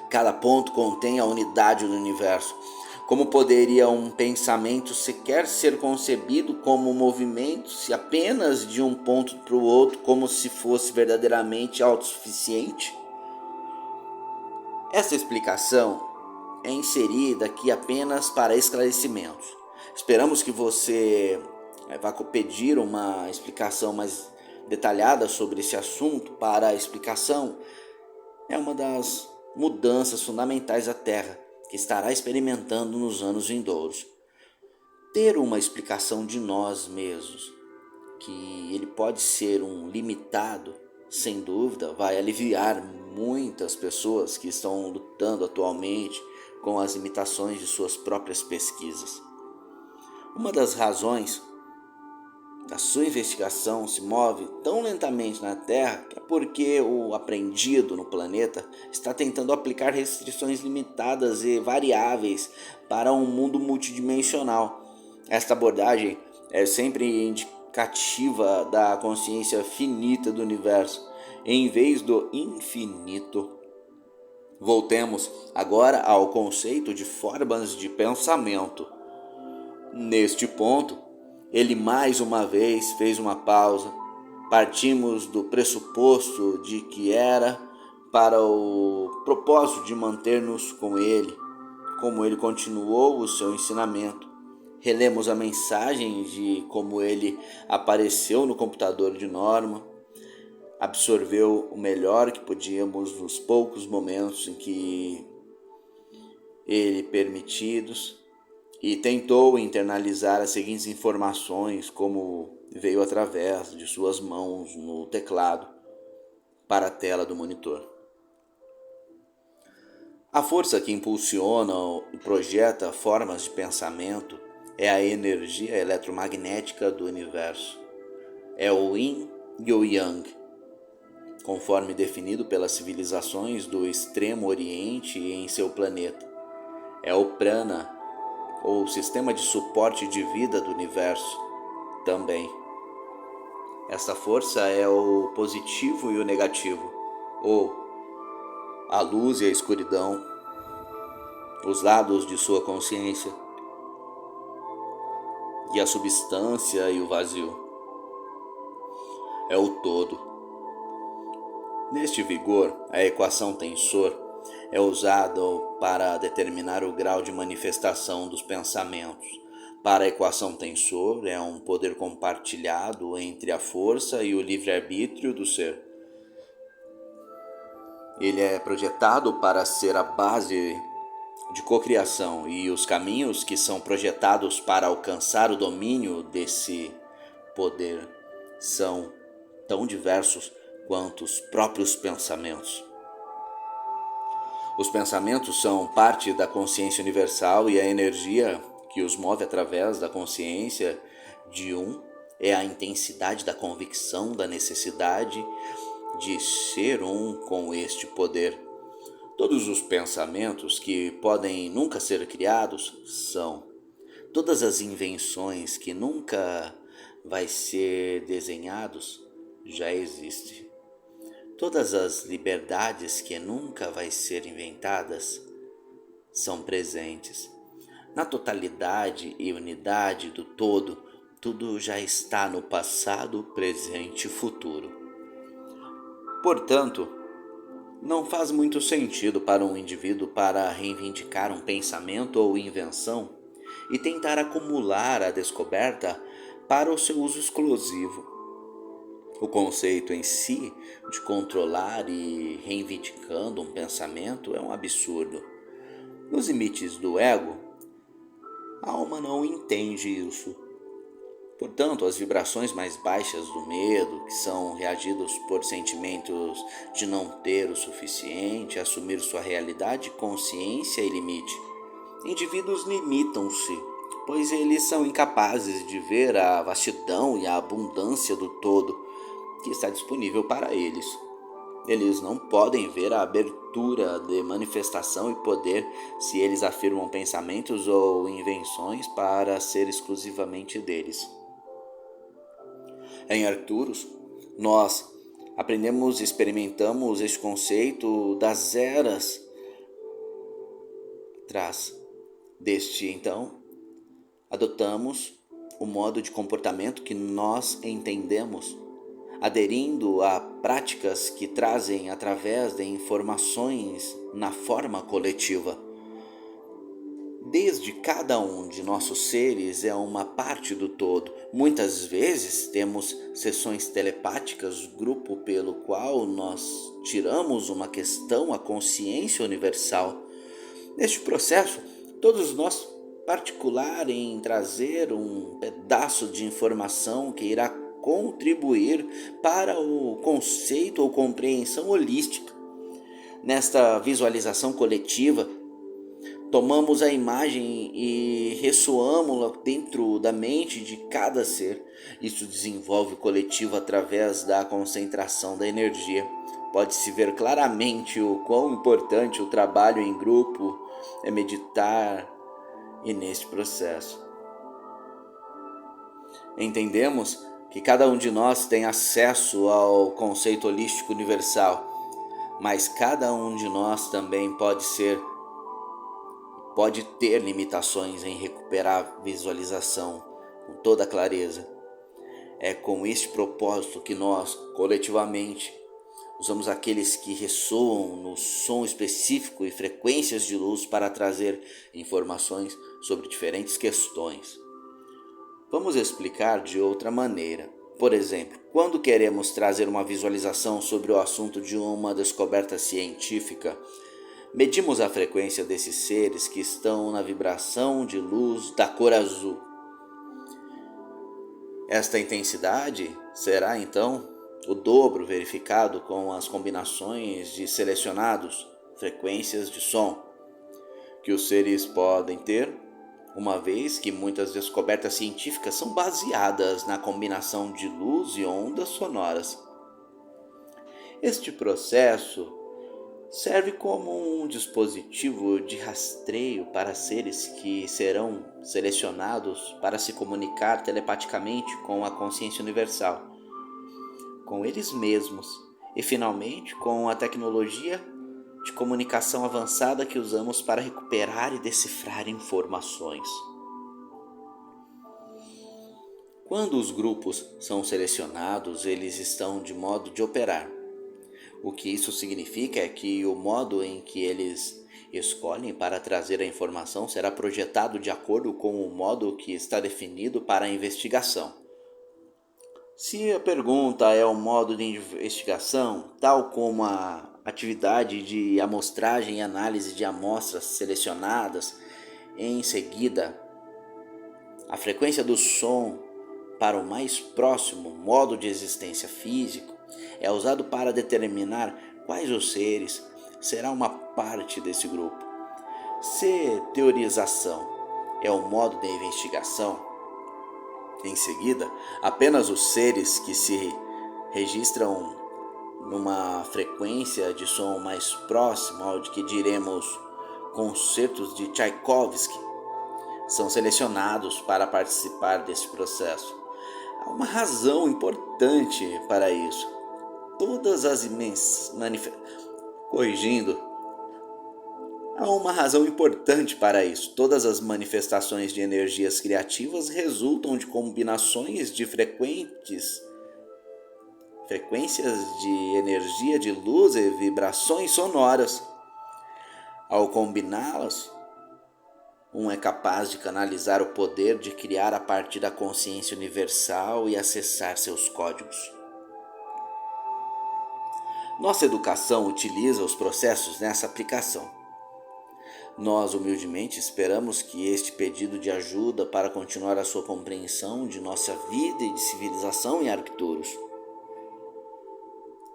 Speaker 1: Cada ponto contém a unidade do universo. Como poderia um pensamento sequer ser concebido como um movimento se apenas de um ponto para o outro, como se fosse verdadeiramente autossuficiente? Essa explicação é inserida aqui apenas para esclarecimentos. Esperamos que você vá pedir uma explicação mais detalhada sobre esse assunto. Para a explicação, é uma das mudanças fundamentais da Terra que estará experimentando nos anos vindouros. Ter uma explicação de nós mesmos, que ele pode ser um limitado, sem dúvida, vai aliviar muitas pessoas que estão lutando atualmente com as limitações de suas próprias pesquisas. Uma das razões da sua investigação se move tão lentamente na Terra é porque o aprendido no planeta está tentando aplicar restrições limitadas e variáveis para um mundo multidimensional. Esta abordagem é sempre indicativa da consciência finita do universo, em vez do infinito. Voltemos agora ao conceito de formas de pensamento. Neste ponto, ele mais uma vez fez uma pausa. Partimos do pressuposto de que era para o propósito de manter-nos com ele, como ele continuou o seu ensinamento. Relemos a mensagem de como ele apareceu no computador de Norma, absorveu o melhor que podíamos nos poucos momentos em que ele permitidos, e tentou internalizar as seguintes informações, como veio através de suas mãos no teclado para a tela do monitor. A força que impulsiona e projeta formas de pensamento é a energia eletromagnética do universo. É o Yin e o Yang, conforme definido pelas civilizações do Extremo Oriente em seu planeta. É o Prana, ou sistema de suporte de vida do universo, também. Essa força é o positivo e o negativo, ou a luz e a escuridão, os lados de sua consciência, e a substância e o vazio. É o todo. Neste vigor, a equação tensor é usado para determinar o grau de manifestação dos pensamentos. Para a equação tensor, é um poder compartilhado entre a força e o livre-arbítrio do ser. Ele é projetado para ser a base de cocriação, e os caminhos que são projetados para alcançar o domínio desse poder são tão diversos quanto os próprios pensamentos. Os pensamentos são parte da consciência universal, e a energia que os move através da consciência de um é a intensidade da convicção da necessidade de ser um com este poder. Todos os pensamentos que podem nunca ser criados são. Todas as invenções que nunca vai ser desenhados já existem. Todas as liberdades que nunca vai ser inventadas são presentes. Na totalidade e unidade do todo, tudo já está no passado, presente e futuro. Portanto, Não faz muito sentido para um indivíduo para reivindicar um pensamento ou invenção e tentar acumular a descoberta para o seu uso exclusivo. O conceito em si de controlar e reivindicando um pensamento é um absurdo. Nos limites do ego, a alma não entende isso. Portanto, as vibrações mais baixas do medo, que são reagidas por sentimentos de não ter o suficiente, assumir sua realidade, consciência e limite. Indivíduos limitam-se, pois eles são incapazes de ver a vastidão e a abundância do todo que está disponível para eles. Eles não podem ver a abertura de manifestação e poder se eles afirmam pensamentos ou invenções para ser exclusivamente deles. Em Arcturus, nós aprendemos e experimentamos este conceito das eras atrás. Deste, então, adotamos o modo de comportamento que nós entendemos, aderindo a práticas que trazem através de informações na forma coletiva. Desde cada um de nossos seres é uma parte do todo. Muitas vezes temos sessões telepáticas, grupo pelo qual nós tiramos uma questão à consciência universal. Neste processo, todos nós particular em trazer um pedaço de informação que irá contribuir para o conceito ou compreensão holística. Nesta visualização coletiva, tomamos a imagem e ressoamos-la dentro da mente de cada ser. Isso desenvolve o coletivo através da concentração da energia. Pode-se ver claramente o quão importante o trabalho em grupo é meditar e neste processo. Entendemos que cada um de nós tem acesso ao conceito holístico universal, mas cada um de nós também pode ter limitações em recuperar a visualização com toda clareza. É com este propósito que nós, coletivamente, usamos aqueles que ressoam no som específico e frequências de luz para trazer informações sobre diferentes questões. Vamos explicar de outra maneira. Por exemplo, quando queremos trazer uma visualização sobre o assunto de uma descoberta científica, medimos a frequência desses seres que estão na vibração de luz da cor azul. Esta intensidade será, então, o dobro verificado com as combinações de selecionados frequências de som que os seres podem ter, uma vez que muitas descobertas científicas são baseadas na combinação de luz e ondas sonoras. Este processo serve como um dispositivo de rastreio para seres que serão selecionados para se comunicar telepaticamente com a consciência universal, com eles mesmos e, finalmente, com a tecnologia de comunicação avançada que usamos para recuperar e decifrar informações. Quando os grupos são selecionados, eles estão de modo de operar. O que isso significa é que o modo em que eles escolhem para trazer a informação será projetado de acordo com o modo que está definido para a investigação. Se a pergunta é o modo de investigação, tal como a atividade de amostragem e análise de amostras selecionadas, em seguida, a frequência do som para o mais próximo modo de existência físico é usado para determinar quais os seres será uma parte desse grupo. Se teorização é o modo de investigação, em seguida, apenas os seres que se registram numa frequência de som mais próxima ao de que diremos concertos de Tchaikovsky são selecionados para participar desse processo. Há uma razão importante para isso. Há uma razão importante para isso. Todas as manifestações de energias criativas resultam de combinações de frequentes frequências de energia de luz e vibrações sonoras. Ao combiná-las, um é capaz de canalizar o poder de criar a partir da consciência universal e acessar seus códigos. Nossa educação utiliza os processos nessa aplicação. Nós, humildemente, esperamos que este pedido de ajuda para continuar a sua compreensão de nossa vida e de civilização em Arcturus.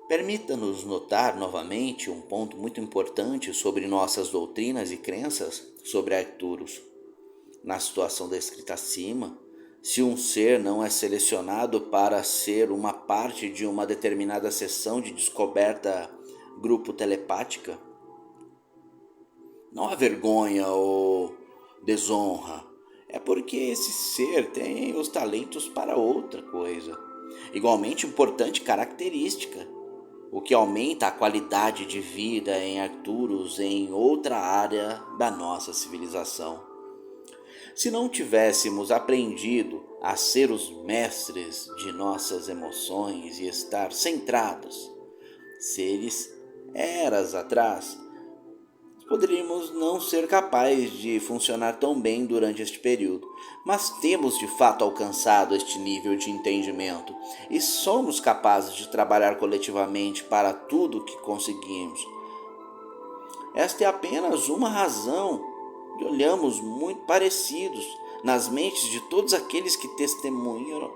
Speaker 1: Permita-nos notar novamente um ponto muito importante sobre nossas doutrinas e crenças sobre Arcturus. Na situação descrita acima, se um ser não é selecionado para ser uma parte de uma determinada sessão de descoberta grupo telepática, não há vergonha ou desonra. É porque esse ser tem os talentos para outra coisa. Igualmente importante característica, o que aumenta a qualidade de vida em Arcturus em outra área da nossa civilização. Se não tivéssemos aprendido a ser os mestres de nossas emoções e estar centrados, seres eras atrás, poderíamos não ser capazes de funcionar tão bem durante este período, mas temos de fato alcançado este nível de entendimento e somos capazes de trabalhar coletivamente para tudo o que conseguimos. Esta é apenas uma razão de olhamos muito parecidos nas mentes de todos aqueles que testemunham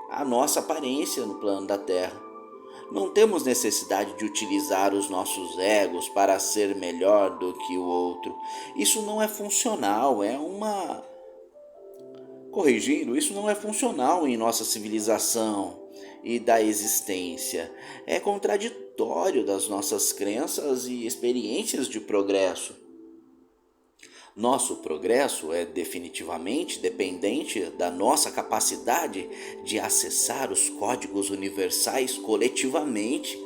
Speaker 1: a nossa aparência no plano da Terra. Não temos necessidade de utilizar os nossos egos para ser melhor do que o outro. Isso não é funcional, isso não é funcional em nossa civilização e da existência. É contraditório das nossas crenças e experiências de progresso. Nosso progresso é definitivamente dependente da nossa capacidade de acessar os códigos universais coletivamente.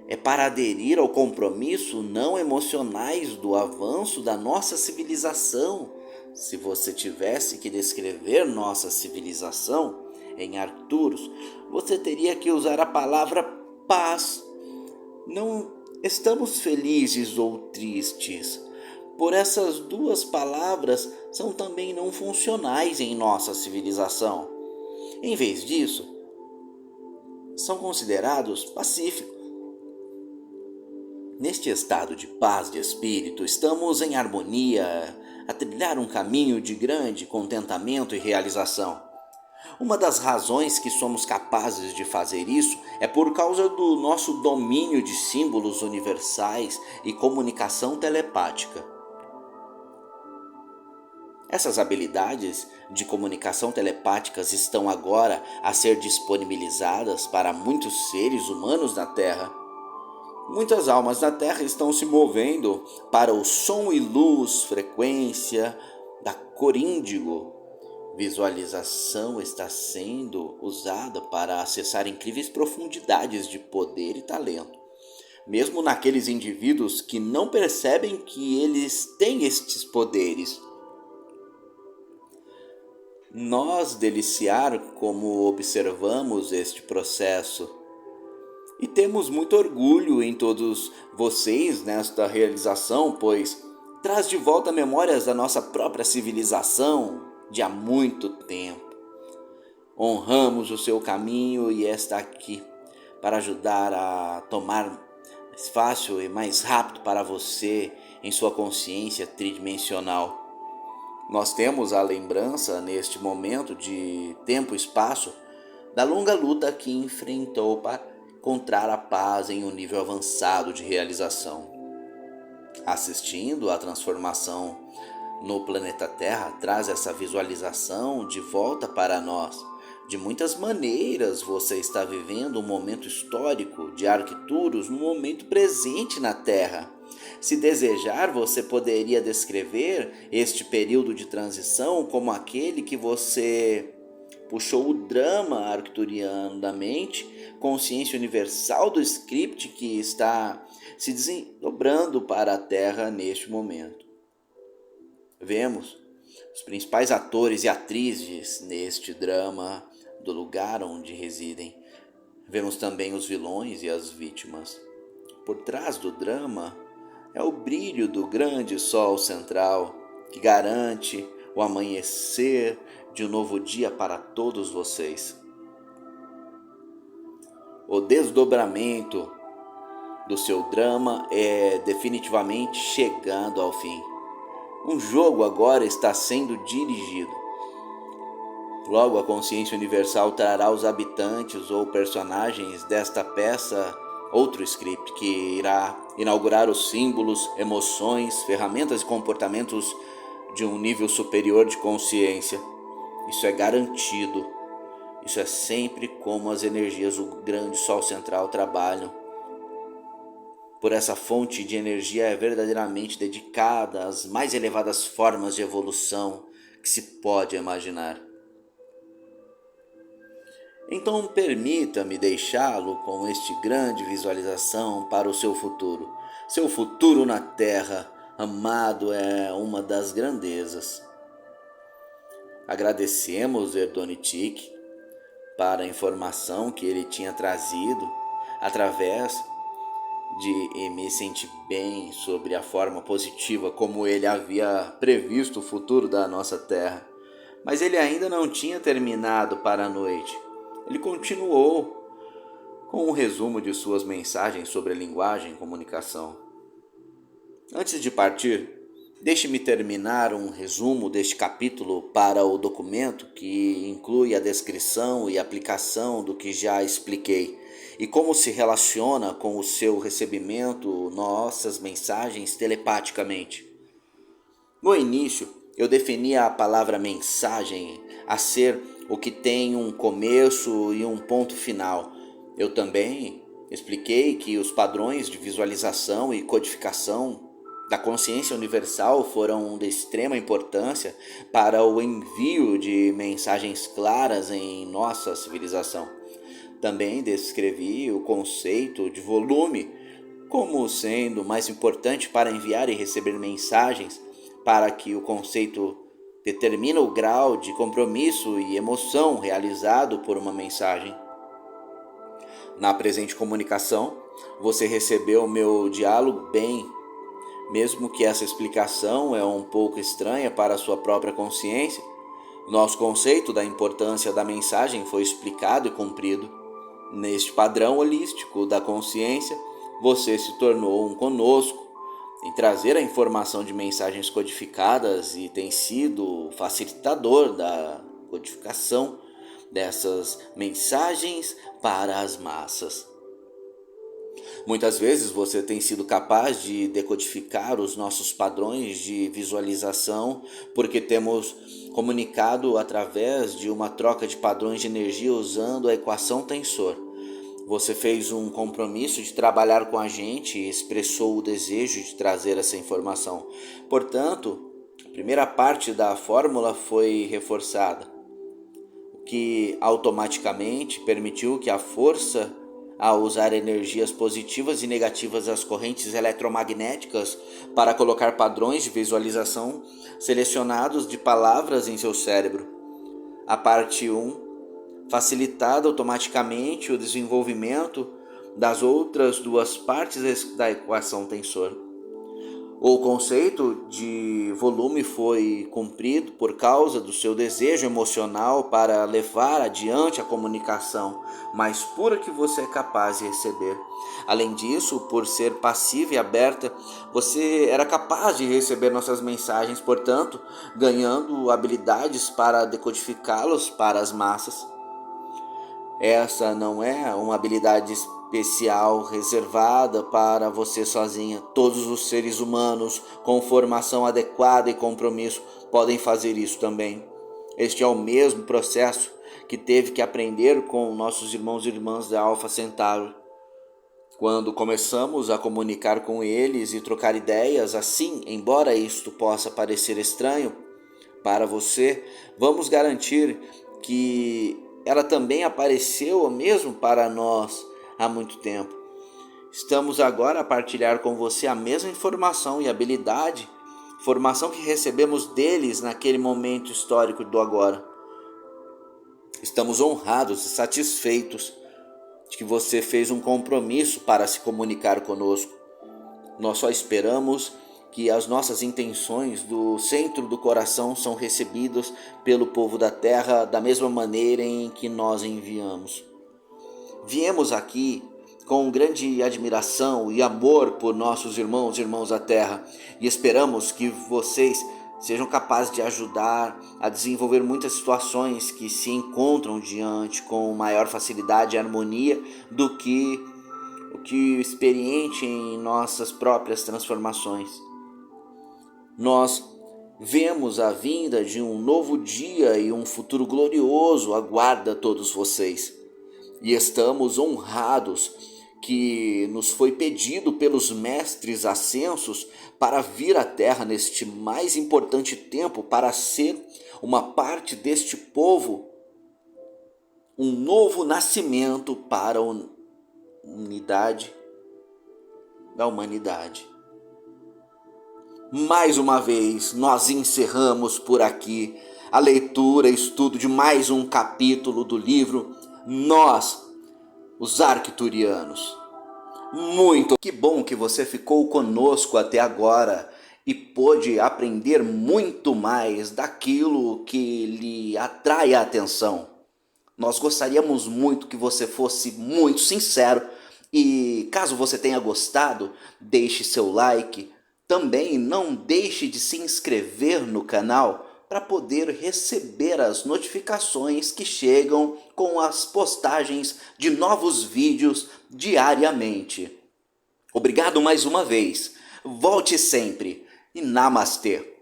Speaker 1: É para aderir ao compromisso não emocionais do avanço da nossa civilização. Se você tivesse que descrever nossa civilização em Arcturus, você teria que usar a palavra paz. Não estamos felizes ou tristes. Por essas duas palavras são também não funcionais em nossa civilização. Em vez disso, são considerados pacíficos. Neste estado de paz de espírito, estamos em harmonia, a trilhar um caminho de grande contentamento e realização. Uma das razões que somos capazes de fazer isso é por causa do nosso domínio de símbolos universais e comunicação telepática. Essas habilidades de comunicação telepáticas estão agora a ser disponibilizadas para muitos seres humanos na Terra. Muitas almas na Terra estão se movendo para o som e luz, frequência da cor índigo. Visualização está sendo usada para acessar incríveis profundidades de poder e talento, mesmo naqueles indivíduos que não percebem que eles têm estes poderes. Nós deliciar como observamos este processo e temos muito orgulho em todos vocês nesta realização, pois traz de volta memórias da nossa própria civilização de há muito tempo. Honramos o seu caminho e está aqui para ajudar a tomar mais fácil e mais rápido para você em sua consciência tridimensional. Nós temos a lembrança, neste momento de tempo e espaço, da longa luta que enfrentou para encontrar a paz em um nível avançado de realização. Assistindo à transformação no planeta Terra, traz essa visualização de volta para nós. De muitas maneiras, você está vivendo um momento histórico de Arcturus no momento presente na Terra. Se desejar, você poderia descrever este período de transição como aquele que você puxou o drama arcturiano da mente, consciência universal do script que está se desdobrando para a Terra neste momento. Vemos os principais atores e atrizes neste drama do lugar onde residem. Vemos também os vilões e as vítimas. Por trás do drama é o brilho do grande sol central que garante o amanhecer de um novo dia para todos vocês. O desdobramento do seu drama é definitivamente chegando ao fim. Um jogo agora está sendo dirigido. Logo, a consciência universal trará aos habitantes ou personagens desta peça outro script que irá inaugurar os símbolos, emoções, ferramentas e comportamentos de um nível superior de consciência. Isso é garantido. Isso é sempre como as energias do grande Sol Central trabalham. Por essa fonte de energia é verdadeiramente dedicada às mais elevadas formas de evolução que se pode imaginar. Então permita-me deixá-lo com este grande visualização para o seu futuro. Seu futuro na Terra, amado, é uma das grandezas. Agradecemos Erdonitik para a informação que ele tinha trazido através de me sentir bem sobre a forma positiva como ele havia previsto o futuro da nossa Terra. Mas ele ainda não tinha terminado para a noite. Ele continuou com um resumo de suas mensagens sobre linguagem e comunicação. Antes de partir, deixe-me terminar um resumo deste capítulo para o documento que inclui a descrição e aplicação do que já expliquei e como se relaciona com o seu recebimento nossas mensagens telepaticamente. No início, eu definia a palavra mensagem a ser o que tem um começo e um ponto final. Eu também expliquei que os padrões de visualização e codificação da consciência universal foram de extrema importância para o envio de mensagens claras em nossa civilização. Também descrevi o conceito de volume como sendo mais importante para enviar e receber mensagens, para que o conceito determina o grau de compromisso e emoção realizado por uma mensagem. Na presente comunicação, você recebeu meu diálogo bem, mesmo que essa explicação é um pouco estranha para a sua própria consciência. Nosso conceito da importância da mensagem foi explicado e cumprido. Neste padrão holístico da consciência, você se tornou um conosco em trazer a informação de mensagens codificadas e tem sido facilitador da codificação dessas mensagens para as massas. Muitas vezes você tem sido capaz de decodificar os nossos padrões de visualização porque temos comunicado através de uma troca de padrões de energia usando a equação tensor. Você fez um compromisso de trabalhar com a gente e expressou o desejo de trazer essa informação. Portanto, a primeira parte da fórmula foi reforçada, o que automaticamente permitiu que a força, ao usar energias positivas e negativas das correntes eletromagnéticas para colocar padrões de visualização selecionados de palavras em seu cérebro. A parte 1 facilitado automaticamente o desenvolvimento das outras duas partes da equação tensor. O conceito de volume foi cumprido por causa do seu desejo emocional para levar adiante a comunicação mais pura que você é capaz de receber. Além disso, por ser passiva e aberta, você era capaz de receber nossas mensagens, portanto, ganhando habilidades para decodificá-los para as massas. Essa não é uma habilidade especial reservada para você sozinha. Todos os seres humanos com formação adequada e compromisso podem fazer isso também. Este é o mesmo processo que teve que aprender com nossos irmãos e irmãs da Alpha Centauri. Quando começamos a comunicar com eles e trocar ideias, assim, embora isto possa parecer estranho para você, vamos garantir que ela também apareceu mesmo para nós há muito tempo. Estamos agora a partilhar com você a mesma informação e habilidade, formação que recebemos deles naquele momento histórico do agora. Estamos honrados e satisfeitos de que você fez um compromisso para se comunicar conosco. Nós só esperamos que as nossas intenções do centro do coração são recebidas pelo povo da terra da mesma maneira em que nós enviamos. Viemos aqui com grande admiração e amor por nossos irmãos da terra, e esperamos que vocês sejam capazes de ajudar a desenvolver muitas situações que se encontram diante com maior facilidade e harmonia do que o que experiente em nossas próprias transformações. Nós vemos a vinda de um novo dia e um futuro glorioso aguarda todos vocês. E estamos honrados que nos foi pedido pelos mestres ascensos para vir à Terra neste mais importante tempo para ser uma parte deste povo, um novo nascimento para a unidade da humanidade. Mais uma vez, nós encerramos por aqui a leitura e estudo de mais um capítulo do livro Nós, os Arcturianos. Que bom que você ficou conosco até agora e pôde aprender muito mais daquilo que lhe atrai a atenção. Nós gostaríamos muito que você fosse muito sincero e, caso você tenha gostado, deixe seu like. Também não deixe de se inscrever no canal para poder receber as notificações que chegam com as postagens de novos vídeos diariamente. Obrigado mais uma vez. Volte sempre e Namastê!